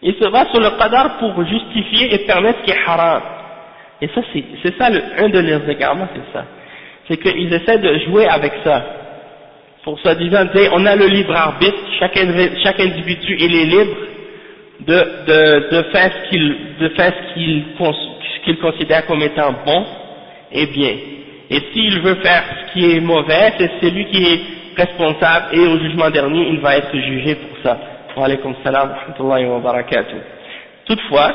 Speaker 1: Ils se basent sur le qadar pour justifier et permettre ce qui est haram. Et ça c'est ça un de leurs égarements, c'est ça. C'est qu'ils essaient de jouer avec ça. Pour soi-disant dire, on a le libre arbitre, chaque individu il est libre de faire ce qu'il considère comme étant bon et bien. Et s'il veut faire ce qui est mauvais, c'est lui qui est responsable et au jugement dernier, il va être jugé pour ça. Wa alaykum salam wa rahmatullahi wa barakatuh. Toutefois,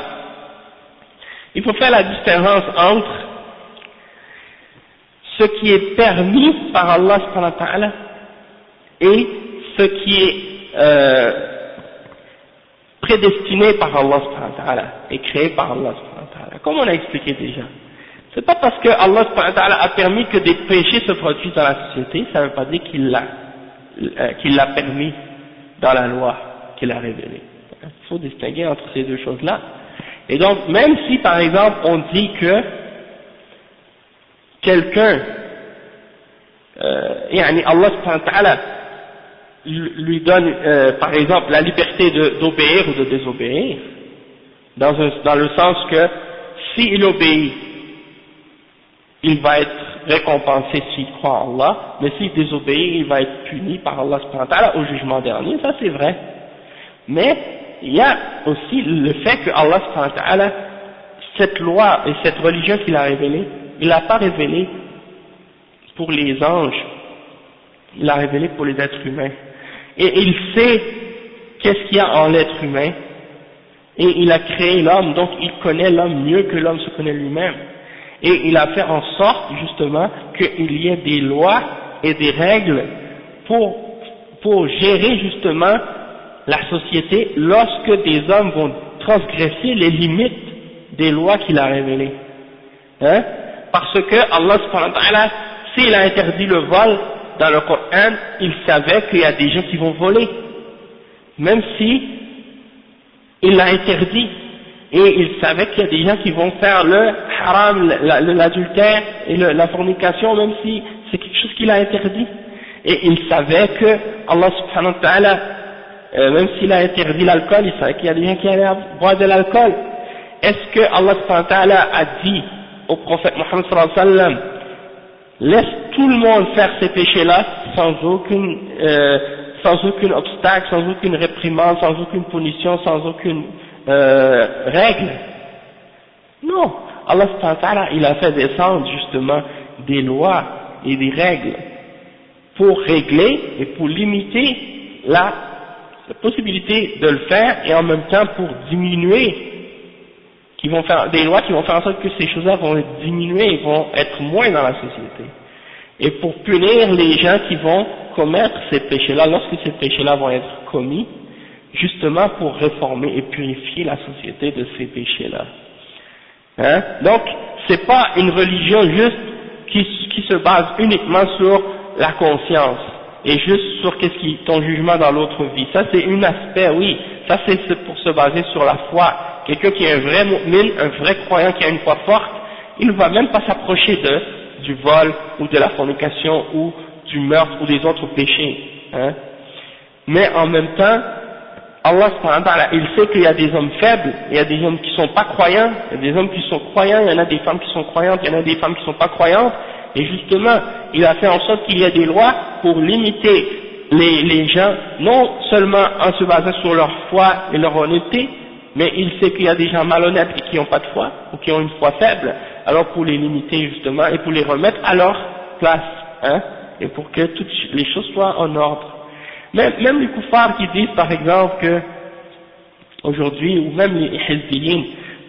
Speaker 1: il faut faire la différence entre ce qui est permis par Allah subhanahu wa ta'ala et ce qui est prédestiné par Allah subhanahu wa ta'ala et créé par Allah subhanahu wa ta'ala. Comme on a expliqué déjà. C'est pas parce que Allah subhanahu wa ta'ala a permis que des péchés se produisent dans la société, ça ne veut pas dire qu'il l'a permis dans la loi, qu'il a révélé. Il faut distinguer entre ces deux choses-là. Et donc, même si par exemple on dit que quelqu'un, Allah subhanahu wa ta'ala lui donne par exemple la liberté d'obéir ou de désobéir, dans le sens que s'il obéit, il va être récompensé s'il croit en Allah, mais s'il désobéit, il va être puni par Allah subhanahu wa ta'ala au jugement dernier, ça c'est vrai. Mais il y a aussi le fait que Allah subhanahu wa ta'ala, cette loi et cette religion qu'il a révélée, il l'a pas révélée pour les anges, il l'a révélée pour les êtres humains. Et il sait qu'est-ce qu'il y a en l'être humain, et il a créé l'homme, donc il connaît l'homme mieux que l'homme se connaît lui-même. Et il a fait en sorte justement qu'il y ait des lois et des règles pour gérer justement la société lorsque des hommes vont transgresser les limites des lois qu'il a révélées. Hein? Parce que Allah subhanahu wa ta'ala, s'il a interdit le vol dans le Coran, il savait qu'il y a des gens qui vont voler, même si il l'a interdit. Et il savait qu'il y a des gens qui vont faire le haram, l'adultère et la fornication, même si c'est quelque chose qu'il a interdit. Et il savait que Allah subhanahu wa ta'ala, même s'il a interdit l'alcool, il savait qu'il y a des gens qui allaient boire de l'alcool. Est-ce que Allah subhanahu wa ta'ala a dit au prophète Mohammed sallallahu alayhi wa sallam, laisse tout le monde faire ces péchés-là sans aucun obstacle, sans aucune réprimande, sans aucune punition, sans aucune règles? Non, Allah subhanahu wa ta'ala, il a fait descendre justement des lois et des règles pour régler et pour limiter la possibilité de le faire, et en même temps pour diminuer, des lois qui vont faire en sorte que ces choses-là vont diminuer et vont être moins dans la société, et pour punir les gens qui vont commettre ces péchés-là lorsque ces péchés-là vont être commis, justement pour réformer et purifier la société de ces péchés-là. Hein? Donc, c'est pas une religion juste qui se base uniquement sur la conscience et juste sur qu'est-ce qui ton jugement dans l'autre vie. Ça c'est un aspect, oui, ça c'est pour se baser sur la foi. Quelqu'un qui est un vrai mu'min, un vrai croyant qui a une foi forte, il ne va même pas s'approcher du vol ou de la fornication ou du meurtre ou des autres péchés. Hein. Mais en même temps, Allah subhanahu wa ta'ala, il sait qu'il y a des hommes faibles, il y a des hommes qui sont pas croyants, il y a des hommes qui sont croyants, il y en a des femmes qui sont croyantes, il y en a des femmes qui sont pas croyantes, et justement, il a fait en sorte qu'il y ait des lois pour limiter les gens, non seulement en se basant sur leur foi et leur honnêteté, mais il sait qu'il y a des gens malhonnêtes et qui n'ont pas de foi, ou qui ont une foi faible, alors pour les limiter justement, et pour les remettre à leur place, hein, et pour que toutes les choses soient en ordre. Même les koufars qui disent par exemple que, aujourd'hui, ou même les hizbiyin,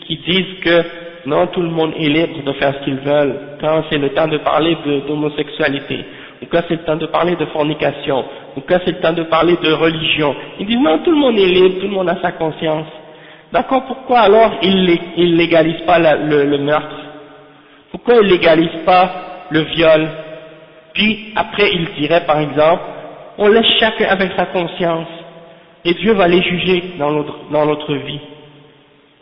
Speaker 1: qui disent que non, tout le monde est libre de faire ce qu'ils veulent, quand c'est le temps de parler d'homosexualité, ou quand c'est le temps de parler de fornication, ou quand c'est le temps de parler de religion, ils disent non, tout le monde est libre, tout le monde a sa conscience. D'accord, pourquoi alors ils légalisent pas le meurtre? Pourquoi ils légalisent pas le viol? Puis après ils diraient par exemple, on laisse chacun avec sa conscience, et Dieu va les juger dans notre vie.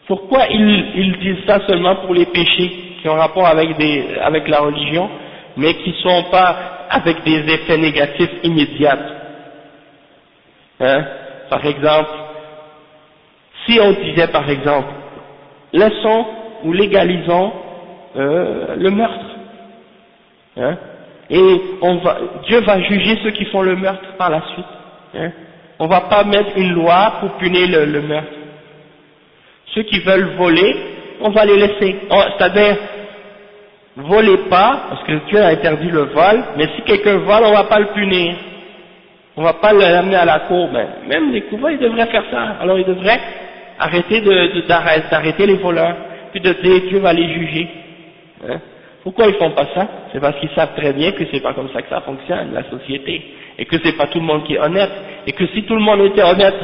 Speaker 1: Pourquoi ils disent ça seulement pour les péchés qui ont rapport avec la religion, mais qui ne sont pas avec des effets négatifs immédiats? Hein? Par exemple, si on disait par exemple, laissons ou légalisons le meurtre, hein? Et Dieu va juger ceux qui font le meurtre par la suite. Hein? On va pas mettre une loi pour punir le meurtre. Ceux qui veulent voler, on va les laisser. C'est-à-dire, volez pas, parce que Dieu a interdit le vol, mais si quelqu'un vole, on va pas le punir. On va pas l'amener à la cour. Ben, même les couvreurs, ils devraient faire ça. Alors ils devraient arrêter d'arrêter les voleurs, puis de dire Dieu va les juger. Hein? Pourquoi ils font pas ça? C'est parce qu'ils savent très bien que c'est pas comme ça que ça fonctionne, la société, et que c'est pas tout le monde qui est honnête, et que si tout le monde était honnête,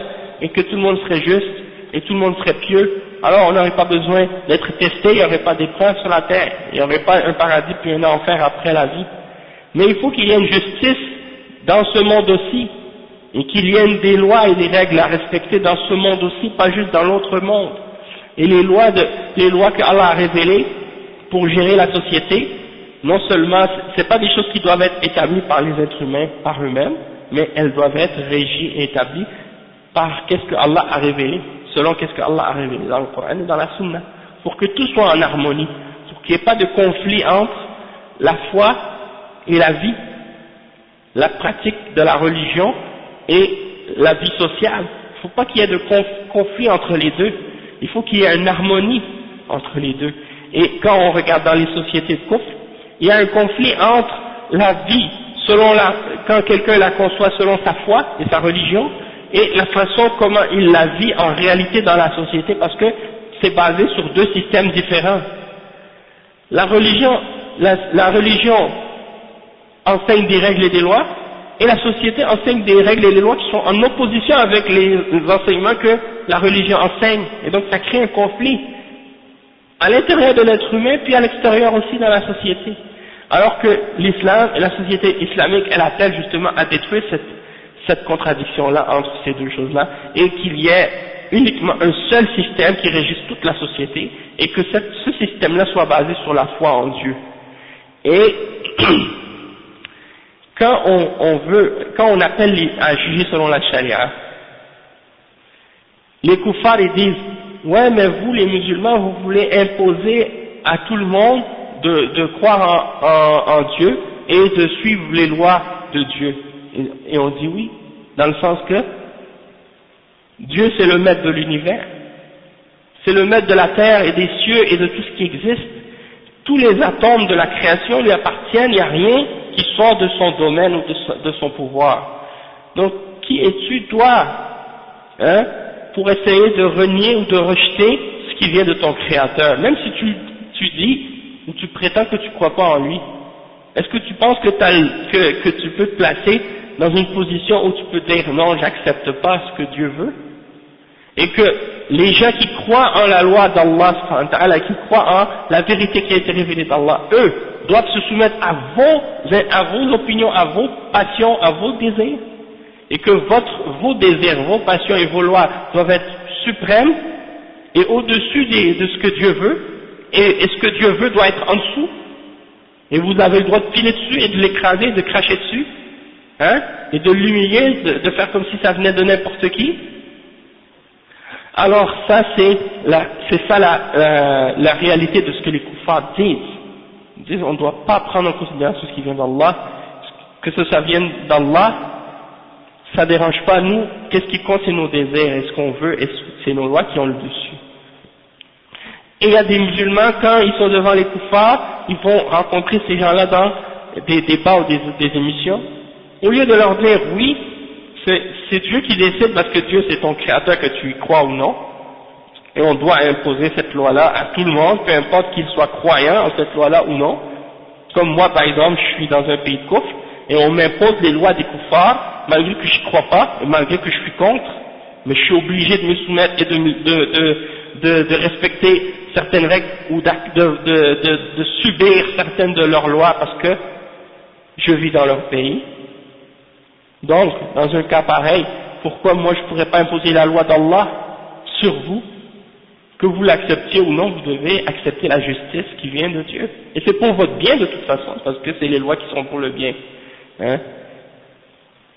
Speaker 1: et que tout le monde serait juste, et tout le monde serait pieux, alors on n'aurait pas besoin d'être testé, il n'y aurait pas d'épreuves sur la terre, il n'y aurait pas un paradis puis un enfer après la vie. Mais il faut qu'il y ait une justice dans ce monde aussi, et qu'il y ait des lois et des règles à respecter dans ce monde aussi, pas juste dans l'autre monde. Et les lois que Allah a révélées pour gérer la société, non seulement, c'est pas des choses qui doivent être établies par les êtres humains, par eux-mêmes, mais elles doivent être régies et établies par qu'est-ce que Allah a révélé, selon qu'est-ce que Allah a révélé dans le Coran et dans la Sunna, pour que tout soit en harmonie, pour qu'il n'y ait pas de conflit entre la foi et la vie, la pratique de la religion et la vie sociale. Il ne faut pas qu'il y ait de conflit entre les deux, il faut qu'il y ait une harmonie entre les deux. Et quand on regarde dans les sociétés de couple, il y a un conflit entre la vie, quand quelqu'un la conçoit selon sa foi et sa religion, et la façon comment il la vit en réalité dans la société, parce que c'est basé sur deux systèmes différents. La religion enseigne des règles et des lois, et la société enseigne des règles et des lois qui sont en opposition avec les enseignements que la religion enseigne, et donc ça crée un conflit à l'intérieur de l'être humain, puis à l'extérieur aussi dans la société. Alors que l'islam et la société islamique, elle appelle justement à détruire cette contradiction-là entre ces deux choses-là, et qu'il y ait uniquement un seul système qui régisse toute la société, et que ce système-là soit basé sur la foi en Dieu. Et quand on appelle à juger selon la charia, les koufars ils disent, ouais mais vous les musulmans vous voulez imposer à tout le monde de croire en Dieu et de suivre les lois de Dieu. Et on dit oui, dans le sens que Dieu c'est le maître de l'univers, c'est le maître de la terre et des cieux et de tout ce qui existe. Tous les atomes de la création lui appartiennent, il n'y a rien qui sort de son domaine ou de son pouvoir. Donc qui es-tu toi, hein, pour essayer de renier ou de rejeter ce qui vient de ton créateur, même si tu dis ou tu prétends que tu ne crois pas en lui? Est-ce que tu penses que tu peux te placer dans une position où tu peux dire non, j'accepte pas ce que Dieu veut? Et que les gens qui croient en la loi d'Allah, qui croient en la vérité qui a été révélée d'Allah, eux, doivent se soumettre à vos opinions, à vos passions, à vos désirs, et que vos désirs, vos passions et vos lois doivent être suprêmes et au-dessus de ce que Dieu veut, et ce que Dieu veut doit être en dessous, et vous avez le droit de piler dessus et de l'écraser, de cracher dessus, hein, et de l'humilier, de faire comme si ça venait de n'importe qui. Alors ça c'est ça la réalité de ce que les kuffars disent. Ils disent on ne doit pas prendre en considération ce qui vient d'Allah, que ça vienne d'Allah, ça dérange pas nous, qu'est-ce qui compte c'est nos désirs et ce qu'on veut, et c'est nos lois qui ont le dessus. Et il y a des musulmans, quand ils sont devant les kuffars, ils vont rencontrer ces gens-là dans des débats ou des émissions, au lieu de leur dire oui, c'est Dieu qui décide parce que Dieu c'est ton créateur, que tu y crois ou non, et on doit imposer cette loi-là à tout le monde, peu importe qu'il soit croyant en cette loi-là ou non. Comme moi par exemple, je suis dans un pays de kufr, et on m'impose les lois des kuffars, malgré que je ne crois pas, et malgré que je suis contre, mais je suis obligé de me soumettre et de respecter certaines règles ou de subir certaines de leurs lois parce que je vis dans leur pays. Donc, dans un cas pareil, pourquoi moi je ne pourrais pas imposer la loi d'Allah sur vous? Que vous l'acceptiez ou non, vous devez accepter la justice qui vient de Dieu. Et c'est pour votre bien de toute façon, parce que c'est les lois qui sont pour le bien. Hein?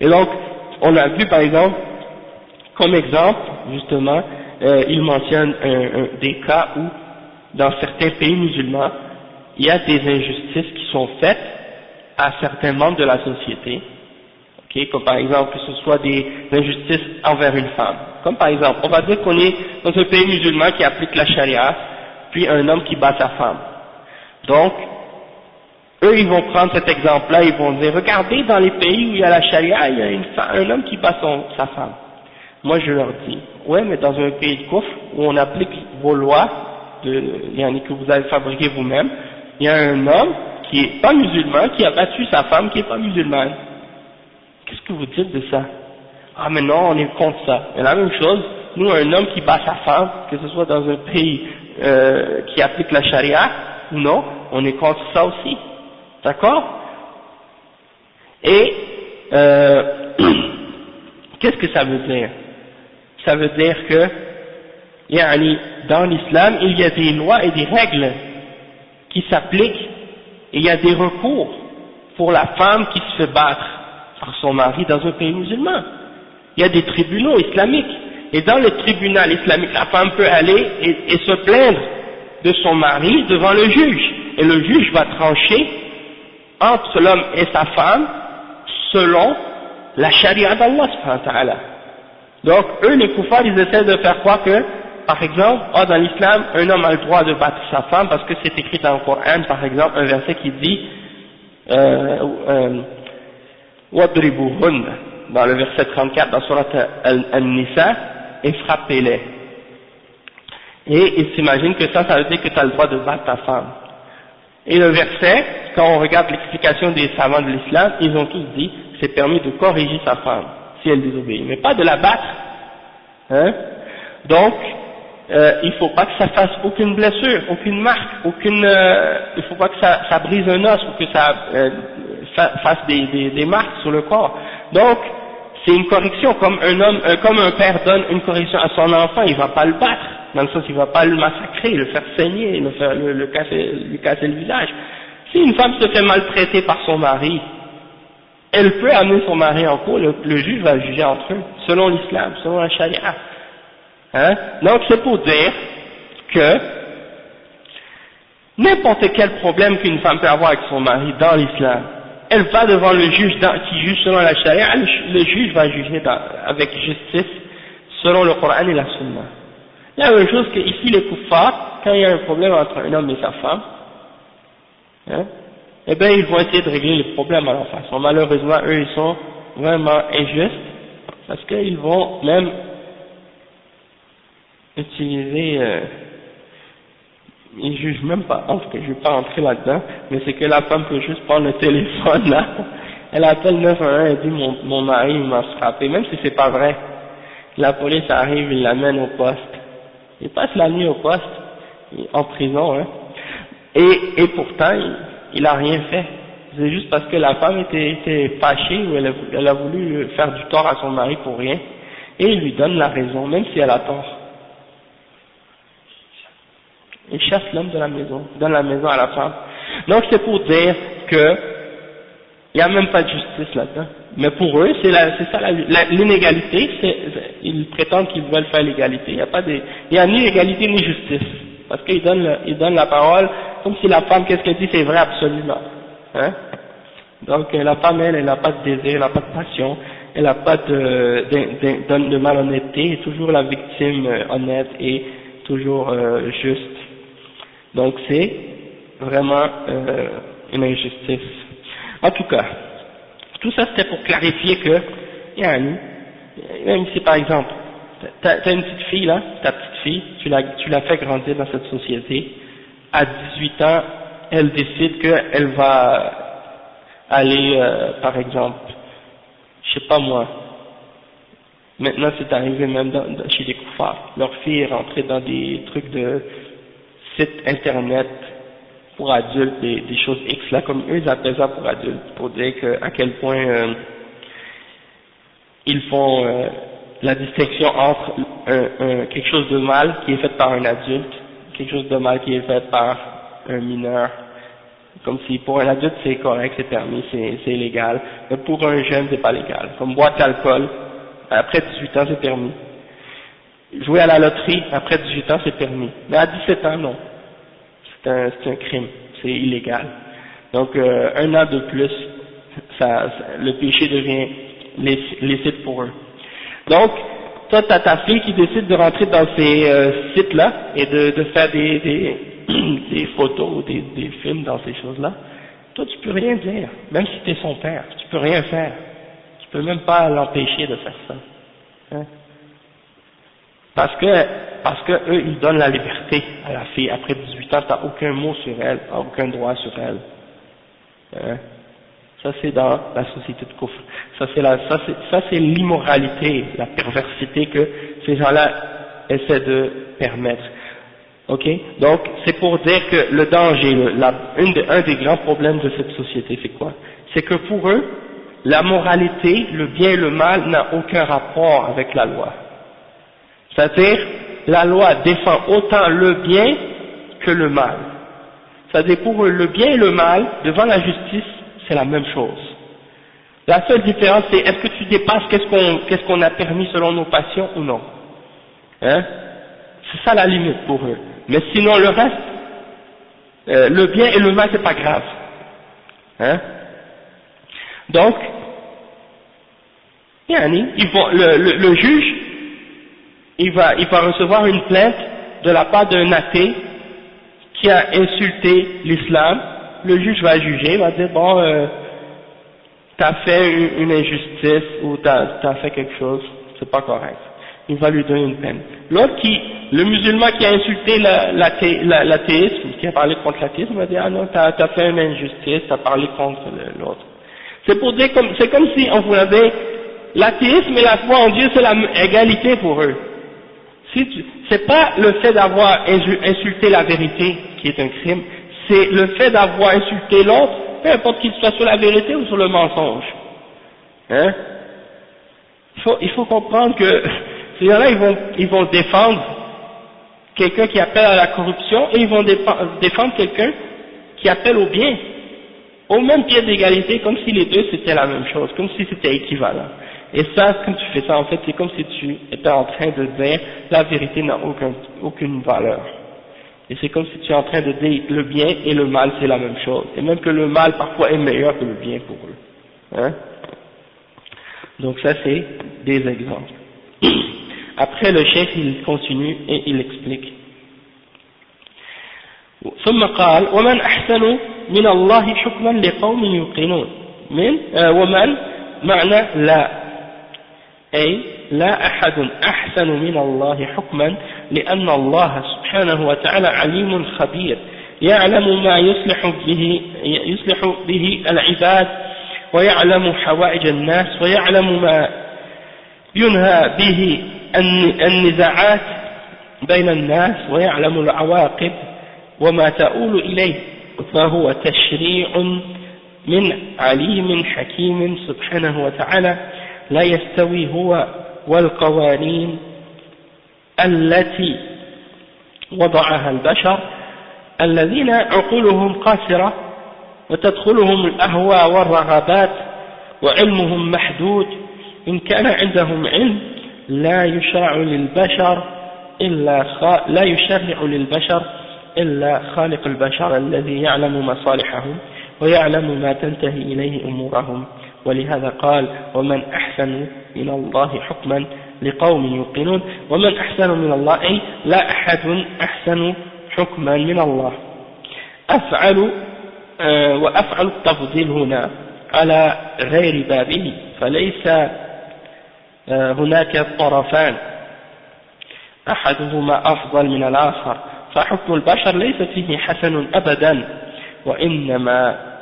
Speaker 1: Et donc, on a vu par exemple, comme exemple, justement, il mentionne des cas où, dans certains pays musulmans, il y a des injustices qui sont faites à certains membres de la société. Okay, comme par exemple que ce soit des injustices envers une femme. Comme par exemple, on va dire qu'on est dans un pays musulman qui applique la charia, puis un homme qui bat sa femme. Donc, eux ils vont prendre cet exemple-là, ils vont dire, regardez dans les pays où il y a la charia, il y a un homme qui bat sa femme. Moi je leur dis, ouais mais dans un pays de kufr où on applique vos lois, que vous avez fabriquées vous-même, il y a un homme qui est pas musulman, qui a battu sa femme qui est pas musulmane. Qu'est-ce que vous dites de ça? Ah mais non, on est contre ça. Et la même chose, nous un homme qui bat sa femme, que ce soit dans un pays qui applique la charia ou non, on est contre ça aussi. D'accord? Et qu'est-ce que ça veut dire? Ça veut dire que dans l'islam, il y a des lois et des règles qui s'appliquent, et il y a des recours pour la femme qui se fait battre par son mari dans un pays musulman. Il y a des tribunaux islamiques, et dans le tribunal islamique, la femme peut aller et se plaindre de son mari devant le juge, et le juge va trancher entre l'homme et sa femme selon la charia d'Allah subhanahu wa ta'ala. Donc eux les kuffars ils essaient de faire croire que par exemple dans l'islam un homme a le droit de battre sa femme parce que c'est écrit dans le Coran par exemple un verset qui dit Wadribuhun dans le verset 34 dans Surat An-Nisa et frappez-les. Et ils s'imaginent que ça veut dire que tu as le droit de battre ta femme. Et le verset, quand on regarde l'explication des savants de l'islam, ils ont tous dit c'est permis de corriger sa femme si elle désobéit, mais pas de la battre. Hein? Donc, il faut pas que ça fasse aucune blessure, aucune marque, il faut pas que ça brise un os ou que ça fasse des marques sur le corps. Donc, c'est une correction, comme un père donne une correction à son enfant, il va pas le battre, dans le sens il va pas le massacrer, le faire saigner, lui casser le visage. Si une femme se fait maltraiter par son mari, elle peut amener son mari en cour, le juge va juger entre eux, selon l'islam, selon la charia. Hein? Donc c'est pour dire que n'importe quel problème qu'une femme peut avoir avec son mari dans l'islam, elle va devant le juge qui juge selon la charia, le juge va juger avec justice selon le Coran et la Sunna. Il y a la même chose que ici les kuffars, quand il y a un problème entre un homme et sa femme, hein, eh bien ils vont essayer de régler le problème à leur façon. Malheureusement eux ils sont vraiment injustes parce qu'ils vont même utiliser, ils jugent même pas, en tout cas je ne vais pas rentrer là-dedans, mais c'est que la femme peut juste prendre le téléphone là, elle appelle 911 et dit mon mari m'a frappé, même si c'est pas vrai. La police arrive, il l'amène au poste, il passe la nuit au poste, en prison, hein. Et pourtant il a rien fait. C'est juste parce que la femme était fâchée ou elle a voulu faire du tort à son mari pour rien, et il lui donne la raison, même si elle a tort. Il chasse l'homme de la maison, donne la maison à la femme. Donc c'est pour dire que il n'y a même pas de justice là-dedans. Mais pour eux, c'est ça l'inégalité, ils prétendent qu'ils veulent faire l'égalité. Il n'y a ni égalité ni justice. Parce qu'ils donnent la parole comme si la femme, qu'est-ce qu'elle dit, c'est vrai absolument. Hein? Donc la femme, elle n'a pas de désir, elle n'a pas de passion, elle n'a pas de malhonnêteté, elle est toujours la victime honnête et toujours juste. Donc c'est vraiment une injustice. En tout cas, tout ça c'était pour clarifier que, même si par exemple, t'as une petite fille là, ta petite fille, tu l'as fait grandir dans cette société, à 18 ans, elle décide qu'elle va aller, par exemple, je sais pas moi, maintenant c'est arrivé même chez les koufars, leur fille est rentrée dans des trucs de sites internet pour adultes, des choses X là, comme eux ils appellent ça pour adultes, pour dire à quel point ils font la distinction entre quelque chose de mal qui est fait par un adulte, quelque chose de mal qui est fait par un mineur, comme si pour un adulte c'est correct, c'est permis, c'est légal, mais pour un jeune c'est pas légal, comme boire de l'alcool, après 18 ans c'est permis, jouer à la loterie, après 18 ans c'est permis, mais à 17 ans non. C'est un crime, c'est illégal. Donc un an de plus, le péché devient licite pour eux. Donc, toi tu as ta fille qui décide de rentrer dans ces sites-là et de faire des photos, des films dans ces choses-là. Toi tu peux rien dire, même si tu es son père, tu peux rien faire. Tu peux même pas l'empêcher de faire ça. Hein? Parce que eux, ils donnent la liberté à la fille. Après 18 ans, t'as aucun mot sur elle, t'as aucun droit sur elle. Hein? Ça c'est dans la société de Koufr. Ça c'est l'immoralité, la perversité que ces gens-là essaient de permettre. Ok? Donc, c'est pour dire que le danger, un des grands problèmes de cette société, c'est quoi? C'est que pour eux, la moralité, le bien et le mal n'a aucun rapport avec la loi. C'est-à-dire, la loi défend autant le bien que le mal. C'est-à-dire, pour eux, le bien et le mal, devant la justice, c'est la même chose. La seule différence, c'est est-ce que tu dépasses qu'est-ce qu'on a permis selon nos passions ou non. Hein? C'est ça la limite pour eux. Mais sinon, le reste, le bien et le mal, c'est pas grave. Hein? Donc, le juge, il va recevoir une plainte de la part d'un athée qui a insulté l'islam. Le juge va juger, va dire bon, t'as fait une injustice ou t'as fait quelque chose, c'est pas correct. Il va lui donner une peine. L'autre le musulman qui a insulté l'athéisme, qui a parlé contre l'athéisme, va dire ah non, t'as fait une injustice, t'as parlé contre l'autre. C'est pour dire c'est comme si on vous avait l'athéisme et la foi en Dieu, c'est la égalité pour eux. C'est pas le fait d'avoir insulté la vérité qui est un crime, c'est le fait d'avoir insulté l'autre, peu importe qu'il soit sur la vérité ou sur le mensonge. Hein? Il faut comprendre que ces gens-là, ils vont défendre quelqu'un qui appelle à la corruption et ils vont défendre quelqu'un qui appelle au bien, au même pied d'égalité, comme si les deux c'était la même chose, comme si c'était équivalent. Et ça, quand tu fais ça, en fait, c'est comme si tu étais en train de dire la vérité n'a aucune valeur. Et c'est comme si tu es en train de dire le bien et le mal c'est la même chose. Et même que le mal parfois est meilleur que le bien pour eux. Hein? Donc ça c'est des exemples. Après le chef il continue et il explique. ثم قال ومن أحسن من الله حكما لقوم يوقنون ومن معنى لا أي لا أحد أحسن من الله حكما لأن الله سبحانه وتعالى عليم خبير يعلم ما يصلح به العباد ويعلم حوائج الناس ويعلم ما ينهى به النزاعات بين الناس ويعلم العواقب وما تؤول إليه فهو تشريع من عليم حكيم سبحانه وتعالى لا يستوي هو والقوانين التي وضعها البشر الذين عقولهم قاصرة وتدخلهم الأهواء والرغبات وعلمهم محدود إن كان عندهم علم لا يشرع للبشر إلا خالق البشر الذي يعلم مصالحهم ويعلم ما تنتهي إليه أمورهم ولهذا قال ومن أحسن من الله حكما لقوم يوقنون ومن أحسن من الله أي لا أحد أحسن حكما من الله وأفعل التفضيل هنا على غير بابه فليس هناك طرفان أحدهما أفضل من الآخر فحكم البشر ليس فيه حسن أبدا وإنما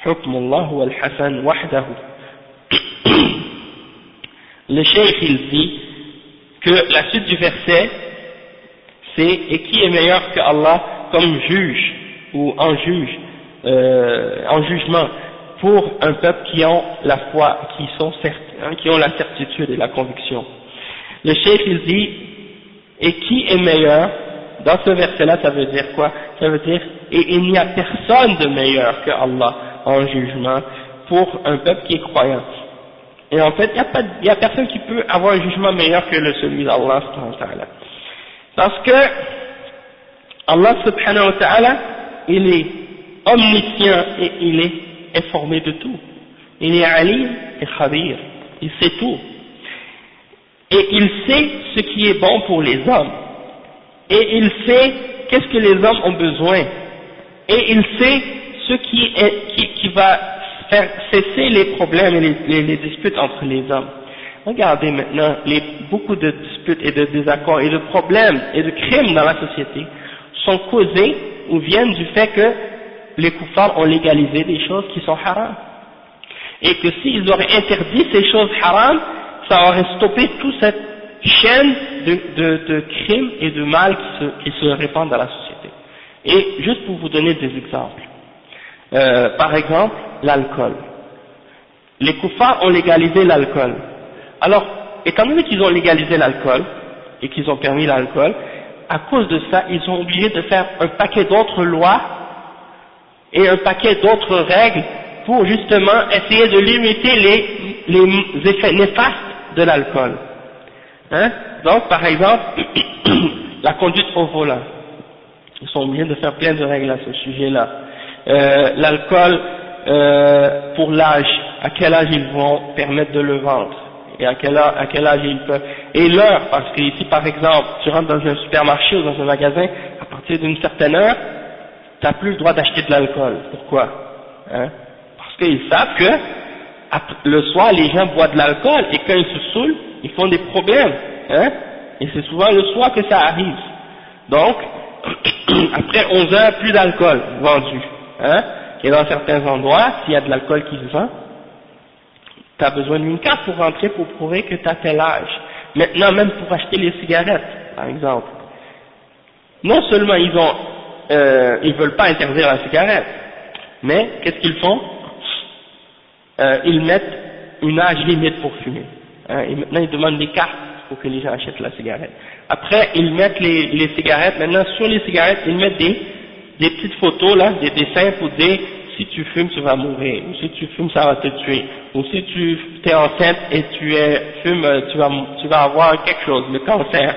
Speaker 1: حكم الله هو الحسن وحده. Le cheikh il dit que la suite du verset c'est et qui est meilleur que Allah comme juge ou en juge en jugement pour un peuple qui ont la foi, qui ont la certitude et la conviction. Le cheikh il dit et qui est meilleur, dans ce verset là ça veut dire quoi? Ça veut dire et il n'y a personne de meilleur que Allah en jugement pour un peuple qui est croyant. Et en fait, il n'y a personne qui peut avoir un jugement meilleur que celui d'Allah subhanahu wa ta'ala. Parce que Allah subhanahu wa ta'ala, il est omniscient et il est informé de tout. Il est alim et khabir, il sait tout. Et il sait ce qui est bon pour les hommes. Et il sait qu'est-ce que les hommes ont besoin. Et il sait ce qui va faire cesser les problèmes et les disputes entre les hommes. Regardez maintenant, beaucoup de disputes et de désaccords et de problèmes et de crimes dans la société sont causés ou viennent du fait que les kuffars ont légalisé des choses qui sont haram. Et que s'ils auraient interdit ces choses haram, ça aurait stoppé toute cette chaîne de crimes et de mal qui se répandent dans la société. Et juste pour vous donner des exemples. Par exemple, l'alcool. Les kuffars ont légalisé l'alcool. Alors, étant donné qu'ils ont légalisé l'alcool et qu'ils ont permis l'alcool, à cause de ça, ils sont obligés de faire un paquet d'autres lois et un paquet d'autres règles pour justement essayer de limiter les effets néfastes de l'alcool. Hein? Donc, par exemple, la conduite au volant. Ils sont obligés de faire plein de règles à ce sujet-là. L'alcool pour l'âge, à quel âge ils vont permettre de le vendre et à quel âge ils peuvent, et l'heure, parce que ici par exemple tu rentres dans un supermarché ou dans un magasin, à partir d'une certaine heure tu n'as plus le droit d'acheter de l'alcool. Pourquoi? Parce qu'ils savent que le soir les gens boivent de l'alcool et quand ils se saoulent ils font des problèmes, et c'est souvent le soir que ça arrive. Donc après 11 heures, plus d'alcool vendu. Et dans certains endroits, s'il y a de l'alcool qui se vend, tu as besoin d'une carte pour rentrer pour prouver que tu as tel âge. Maintenant, même pour acheter les cigarettes, par exemple. Non seulement ils veulent pas interdire la cigarette, mais qu'est-ce qu'ils font? Ils mettent une âge limite pour fumer. Et maintenant, ils demandent des cartes pour que les gens achètent la cigarette. Après, ils mettent les cigarettes, maintenant sur les cigarettes, ils mettent des petites photos là, des dessins pour dire si tu fumes tu vas mourir, ou si tu fumes ça va te tuer, ou si tu es enceinte et tu fumes tu vas avoir quelque chose, le cancer.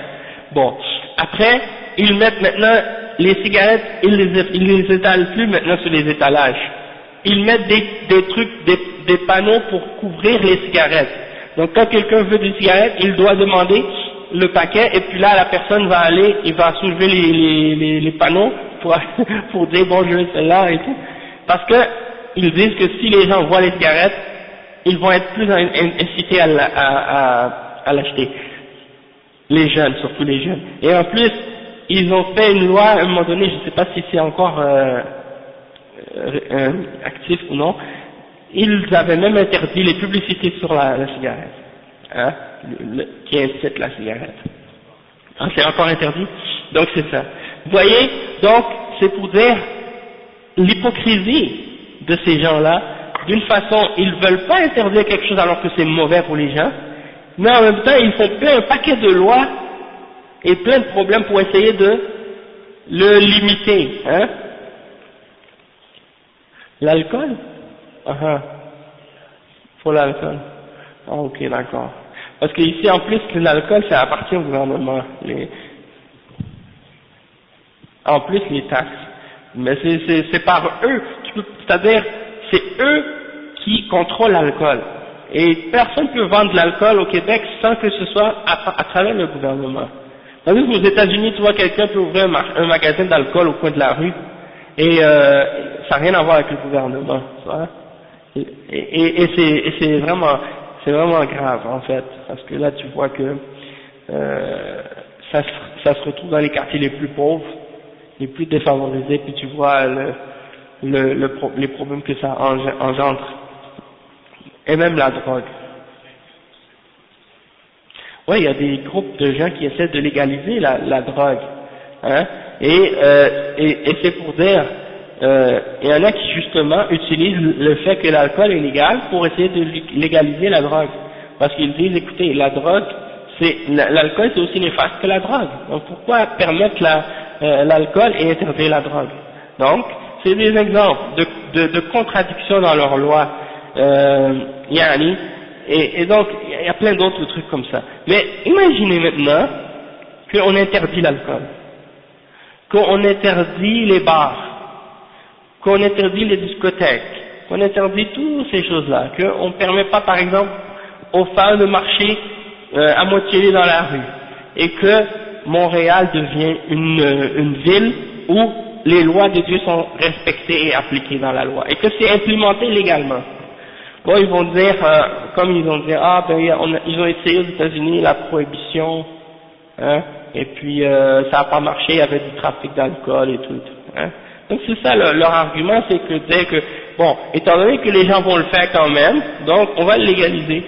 Speaker 1: Bon, après ils mettent maintenant les cigarettes, ils les étalent plus maintenant sur les étalages, ils mettent des trucs, des panneaux pour couvrir les cigarettes. Donc quand quelqu'un veut des cigarettes, il doit demander le paquet et puis là la personne va aller, il va soulever les panneaux pour dire bon je veux celle-là et tout, parce que ils disent que si les gens voient les cigarettes, ils vont être plus incités à l'acheter, les jeunes, surtout les jeunes. Et en plus ils ont fait une loi à un moment donné, je ne sais pas si c'est encore actif ou non, ils avaient même interdit les publicités sur la cigarette, qui incite la cigarette. C'est encore interdit. Donc c'est ça. Vous voyez, donc c'est pour dire
Speaker 2: l'hypocrisie de ces gens-là, d'une façon, ils veulent pas interdire quelque chose alors que c'est mauvais pour les gens, mais en même temps, ils font plein un paquet de lois et plein de problèmes pour essayer de le limiter, hein. L'alcool? Pour l'alcool. Ah, ok, d'accord. Parce qu'ici, en plus, l'alcool, ça appartient au gouvernement. En plus, les taxes. Mais c'est par eux, c'est-à-dire, c'est eux qui contrôlent l'alcool. Et personne ne peut vendre de l'alcool au Québec sans que ce soit à travers le gouvernement. Tandis qu'aux États-Unis, tu vois, quelqu'un peut ouvrir un magasin d'alcool au coin de la rue, et ça n'a rien à voir avec le gouvernement, tu vois. Et c'est vraiment grave, en fait, parce que là, tu vois que ça se retrouve dans les quartiers les plus pauvres, les plus défavorisés, puis tu vois les problèmes que ça engendre, et même la drogue. Oui, il y a des groupes de gens qui essaient de légaliser la drogue, hein, et c'est pour dire, il y en a qui justement utilisent le fait que l'alcool est légal pour essayer de légaliser la drogue, parce qu'ils disent, écoutez, la drogue, l'alcool c'est aussi néfaste que la drogue, donc pourquoi permettre l'alcool et interdire la drogue? Donc, c'est des exemples de contradictions dans leur loi, yani, et donc, il y a plein d'autres trucs comme ça. Mais imaginez maintenant qu'on interdit l'alcool, qu'on interdit les bars, qu'on interdit les discothèques, qu'on interdit toutes ces choses-là, qu'on ne permet pas, par exemple, aux femmes de marcher à moitié nus dans la rue, et que Montréal devient une ville où les lois de Dieu sont respectées et appliquées dans la loi, et que c'est implémenté légalement. Bon, ils vont dire, comme ils vont dire, ah ben ils ont essayé aux États-Unis la prohibition, hein, et puis ça n'a pas marché, il y avait du trafic d'alcool et tout, hein. Donc c'est ça leur argument, c'est que dire que, bon, étant donné que les gens vont le faire quand même, donc on va le légaliser.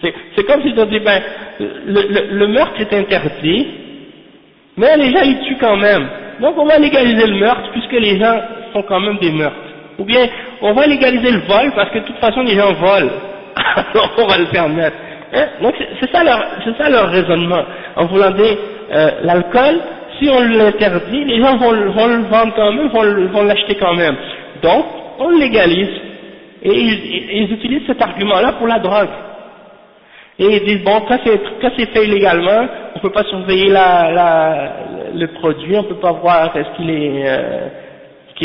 Speaker 2: C'est comme si on dit, ben, le meurtre est interdit, mais les gens ils tuent quand même, donc on va légaliser le meurtre puisque les gens font quand même des meurtres. Ou bien, on va légaliser le vol parce que de toute façon les gens volent, alors on va le permettre. Hein? Donc c'est ça leur raisonnement. En voulant dire, l'alcool, si on l'interdit, les gens vont le vendre quand même, vont l'acheter quand même. Donc, on le légalise. Et ils utilisent cet argument-là pour la drogue. Et ils disent, bon, quand c'est fait illégalement, on peut pas surveiller le produit, on peut pas voir qu'est-ce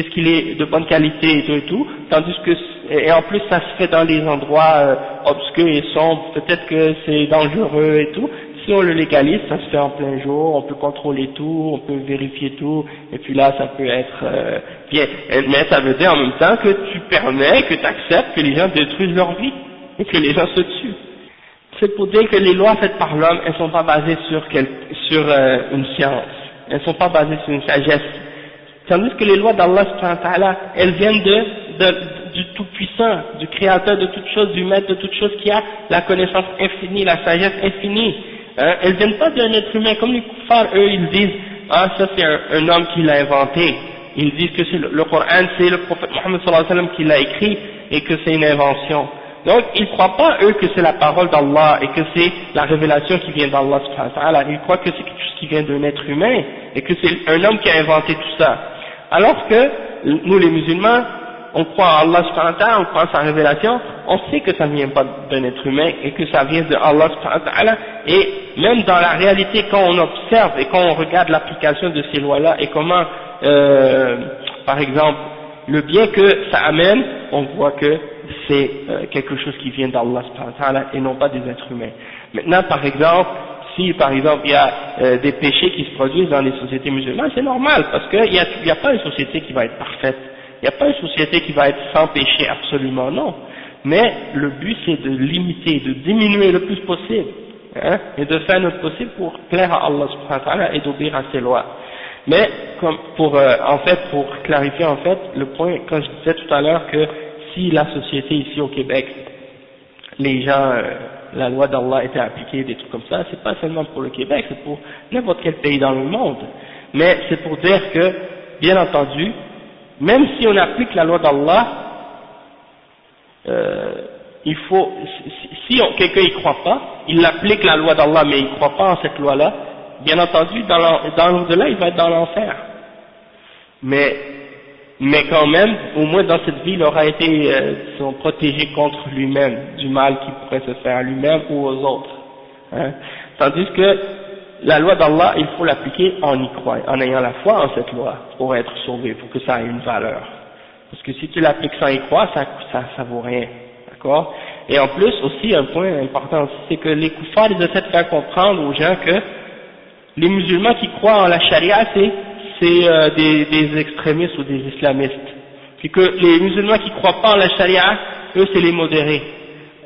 Speaker 2: qu'il est de bonne qualité et tout, tandis que, et en plus ça se fait dans des endroits obscurs et sombres, peut-être que c'est dangereux et tout. Si on le légalise, ça se fait en plein jour, on peut contrôler tout, on peut vérifier tout, et puis là ça peut être bien, mais ça veut dire en même temps que tu permets, que tu acceptes que les gens détruisent leur vie, et que les gens se tuent. C'est pour dire que les lois faites par l'homme, elles sont pas basées sur une science, elles sont pas basées sur une sagesse. Tandis que les lois d'Allah, elles viennent du Tout-Puissant, du Créateur de toutes choses, du Maître de toutes choses, qui a la connaissance infinie, la sagesse infinie. Hein, elles viennent pas d'un être humain, comme les kuffars, eux, ils disent, ah, ça c'est un homme qui l'a inventé. Ils disent que le Coran, c'est le prophète Mohammed sallallahu alayhi wa sallam qui l'a écrit, et que c'est une invention. Donc, ils ne croient pas, eux, que c'est la parole d'Allah, et que c'est la révélation qui vient d'Allah subhanahu wa ta'ala. Ils croient que c'est quelque chose qui vient d'un être humain, et que c'est un homme qui a inventé tout ça. Alors que, nous les musulmans, on croit en Allah subhanahu wa ta'ala, on croit en sa révélation, on sait que ça ne vient pas d'un être humain, et que ça vient de Allah subhanahu wa ta'ala, et même dans la réalité, quand on observe, et quand on regarde l'application de ces lois-là, et comment, par exemple, le bien que ça amène, on voit que c'est quelque chose qui vient d'Allah subhanahu wa ta'ala, et non pas des êtres humains. Maintenant, par exemple, si par exemple il y a des péchés qui se produisent dans les sociétés musulmanes, c'est normal, parce qu'il n'y a pas une société qui va être parfaite, il n'y a pas une société qui va être sans péché, absolument non, mais le but c'est de limiter, de diminuer le plus possible, hein, et de faire notre possible pour plaire à Allah subhanahu wa ta'ala et d'obéir à ses lois. Mais comme pour clarifier en fait le point, quand je disais tout à l'heure que si la société ici au Québec, les gens, la loi d'Allah était appliquée, des trucs comme ça, c'est pas seulement pour le Québec, c'est pour n'importe quel pays dans le monde. Mais c'est pour dire que, bien entendu, même si on applique la loi d'Allah, il faut, si quelqu'un y croit pas, il applique la loi d'Allah mais il croit pas en cette loi-là, bien entendu, dans l'au-delà, il va être dans l'enfer. Mais quand même, au moins dans cette vie, il aura été protégé contre lui-même, du mal qu'il pourrait se faire à lui-même ou aux autres. Hein. Tandis que la loi d'Allah, il faut l'appliquer en y croyant, en ayant la foi en cette loi, pour être sauvé, pour que ça ait une valeur. Parce que si tu l'appliques sans y croire, ça vaut rien. D'accord? Et en plus, aussi, un point important aussi, c'est que les kuffars, ils essaient de faire comprendre aux gens que les musulmans qui croient en la charia, c'est des extrémistes ou des islamistes. Puis que les musulmans qui croient pas en la charia, eux, c'est les modérés.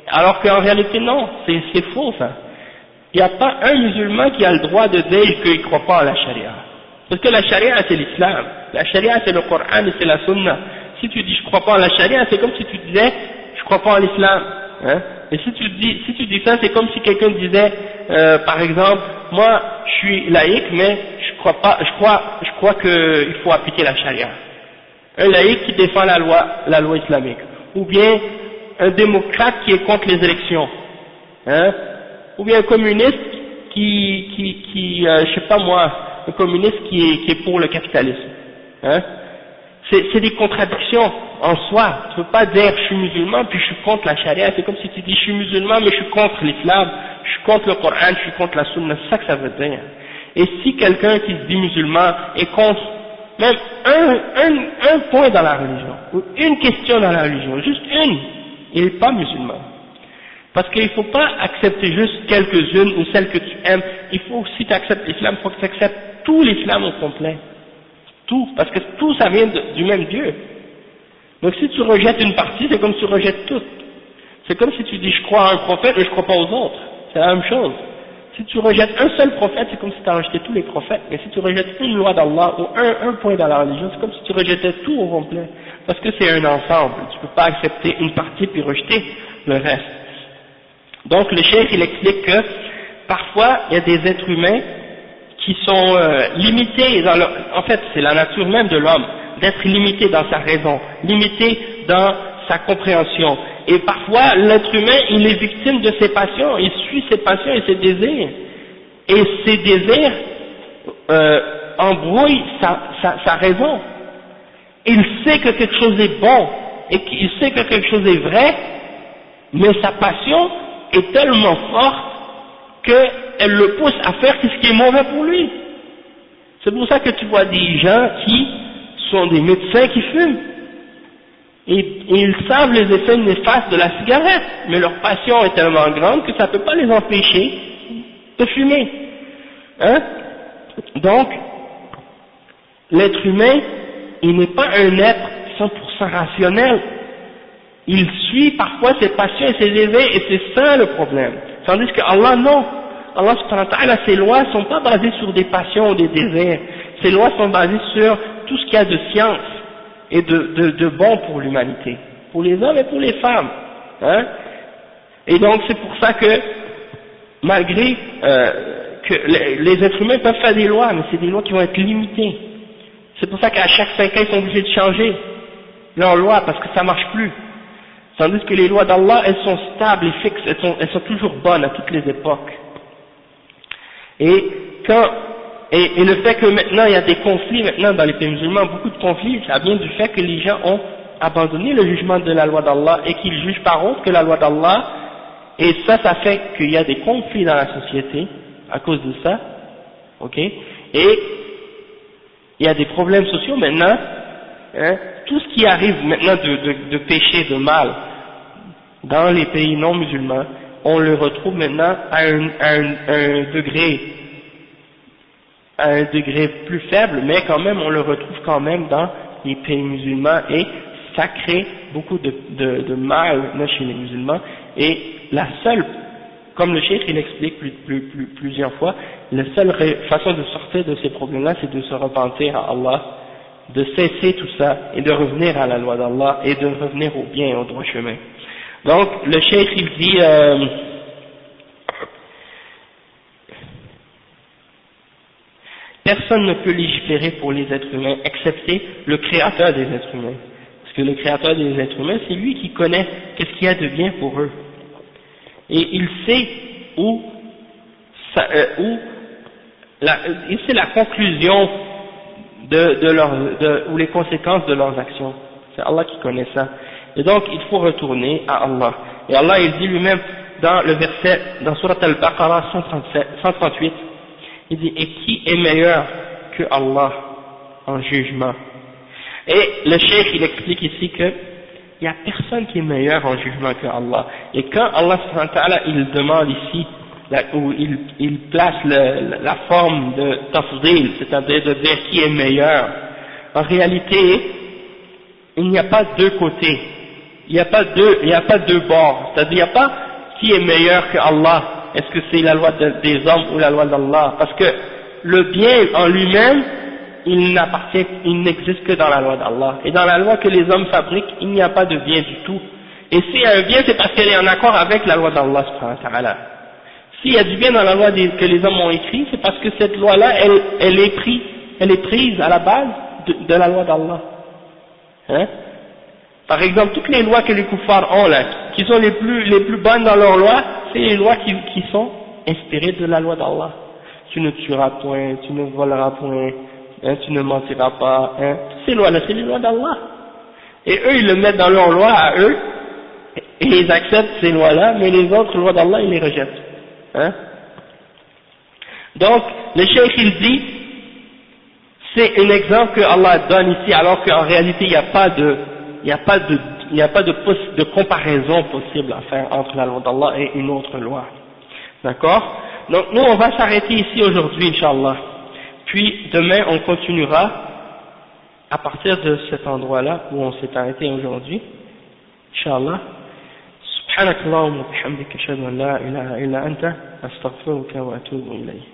Speaker 2: Alors qu'en réalité, non, c'est faux, ça. Il n'y a pas un musulman qui a le droit de dire qu'il ne croit pas en la charia. Parce que la charia, c'est l'islam. La charia, c'est le Coran et c'est la sunna. Si tu dis je crois pas en la charia, c'est comme si tu disais je crois pas en l'islam. Hein? Et si tu dis ça, c'est comme si quelqu'un disait, par exemple, moi, je suis laïque, mais je crois qu'il faut appliquer la charia. Un laïque qui défend la loi islamique. Ou bien un démocrate qui est contre les élections. Hein? Ou bien un communiste je sais pas moi, un communiste qui est pour le capitalisme. Hein? C'est des contradictions en soi. Tu ne peux pas dire je suis musulman puis je suis contre la charia. C'est comme si tu dis je suis musulman mais je suis contre l'islam, je suis contre le Coran, je suis contre la sunna. C'est ça que ça veut dire. Et si quelqu'un qui se dit musulman est contre même un point dans la religion, ou une question dans la religion, juste une, il n'est pas musulman. Parce qu'il ne faut pas accepter juste quelques-unes ou celles que tu aimes. Il faut, si tu acceptes l'islam, il faut que tu acceptes tout l'islam au complet. Tout, parce que tout ça vient du même Dieu. Donc si tu rejettes une partie, c'est comme si tu rejettes tout. C'est comme si tu dis je crois à un prophète mais je crois pas aux autres. C'est la même chose. Si tu rejettes un seul prophète, c'est comme si tu as rejeté tous les prophètes. Mais si tu rejettes une loi d'Allah ou un point dans la religion, c'est comme si tu rejetais tout au complet. Parce que c'est un ensemble. Tu peux pas accepter une partie puis rejeter le reste. Donc le cheikh il explique que parfois il y a des êtres humains qui sont limités dans leur, en fait c'est la nature même de l'homme d'être limité dans sa raison, limité dans sa compréhension. Et parfois l'être humain il est victime de ses passions, il suit ses passions et ses désirs. Et ces désirs embrouillent sa raison. Il sait que quelque chose est bon et qu'il sait que quelque chose est vrai, mais sa passion est tellement forte qu'elle le pousse à faire ce qui est mauvais pour lui. C'est pour ça que tu vois des gens qui sont des médecins qui fument. Et ils savent les effets néfastes de la cigarette, mais leur passion est tellement grande que ça ne peut pas les empêcher de fumer. Hein? Donc, l'être humain, il n'est pas un être 100% rationnel. Il suit parfois ses passions et ses désirs, et c'est ça le problème. Tandis que Allah, non. Allah subhanahu wa ta'ala, ses lois ne sont pas basées sur des passions ou des désirs. Ses lois sont basées sur tout ce qu'il y a de science et de bon pour l'humanité, pour les hommes et pour les femmes. Hein? Et donc c'est pour ça que, malgré que les êtres humains peuvent faire des lois, mais c'est des lois qui vont être limitées. C'est pour ça qu'à chaque 5 ans, ils sont obligés de changer leurs lois, parce que ça ne marche plus. Tandis que les lois d'Allah, elles sont stables et fixes, elles sont toujours bonnes à toutes les époques. Et le fait que maintenant il y a des conflits maintenant dans les pays musulmans, beaucoup de conflits, ça vient du fait que les gens ont abandonné le jugement de la loi d'Allah et qu'ils jugent par autre que la loi d'Allah, et ça fait qu'il y a des conflits dans la société à cause de ça, ok, et il y a des problèmes sociaux maintenant, hein, tout ce qui arrive maintenant de péché, de mal, dans les pays non musulmans, on le retrouve maintenant à un degré plus faible, mais quand même on le retrouve quand même dans les pays musulmans, et ça crée beaucoup de mal chez les musulmans. Et la seule, comme le cheikh il explique plusieurs fois, la seule façon de sortir de ces problèmes-là, c'est de se repentir à Allah, de cesser tout ça et de revenir à la loi d'Allah et de revenir au bien et au droit chemin. Donc le cheikh il dit personne ne peut légiférer pour les êtres humains, excepté le créateur des êtres humains. Parce que le créateur des êtres humains, c'est lui qui connaît qu'est-ce qu'il y a de bien pour eux. Et il sait où c'est la conclusion ou les conséquences de leurs actions. C'est Allah qui connaît ça. Et donc, il faut retourner à Allah. Et Allah, il dit lui-même dans le verset, dans Surat Al-Baqarah 138, il dit, et qui est meilleur que Allah en jugement? Et le cheikh, il explique ici que il n'y a personne qui est meilleur en jugement que Allah. Et quand Allah subhanahu wa ta'ala, il demande ici, où il place la forme de tafdil, c'est-à-dire de dire qui est meilleur, en réalité, il n'y a pas deux côtés, il n'y a pas deux bords, c'est-à-dire il n'y a pas qui est meilleur que Allah, est-ce que c'est la loi des hommes ou la loi d'Allah, parce que le bien en lui-même, il n'existe que dans la loi d'Allah, et dans la loi que les hommes fabriquent, il n'y a pas de bien du tout, et s'il y a un bien, c'est parce qu'elle est en accord avec la loi d'Allah subhanahu wa ta'ala. S'il y a du bien dans la loi que les hommes ont écrit, c'est parce que cette loi-là, elle est prise à la base de la loi d'Allah. Hein? Par exemple, toutes les lois que les kuffars ont là, qui sont les plus bonnes dans leurs lois, c'est les lois qui sont inspirées de la loi d'Allah. Tu ne tueras point, tu ne voleras point, hein, tu ne mentiras pas, hein. Toutes ces lois-là, c'est les lois d'Allah. Et eux, ils le mettent dans leurs lois à eux, et ils acceptent ces lois-là, mais les autres lois d'Allah, ils les rejettent. Hein? Donc, le cheikh il dit, c'est un exemple que Allah donne ici, alors qu'en réalité il n'y a pas de comparaison possible à faire entre la loi d'Allah et une autre loi. D'accord? Donc nous on va s'arrêter ici aujourd'hui, Inch'Allah. Puis demain on continuera à partir de cet endroit-là où on s'est arrêté aujourd'hui, Inch'Allah. سبحانك اللهم وبحمدك أشهد أن لا إله إلا أنت أستغفرك وأتوب إليك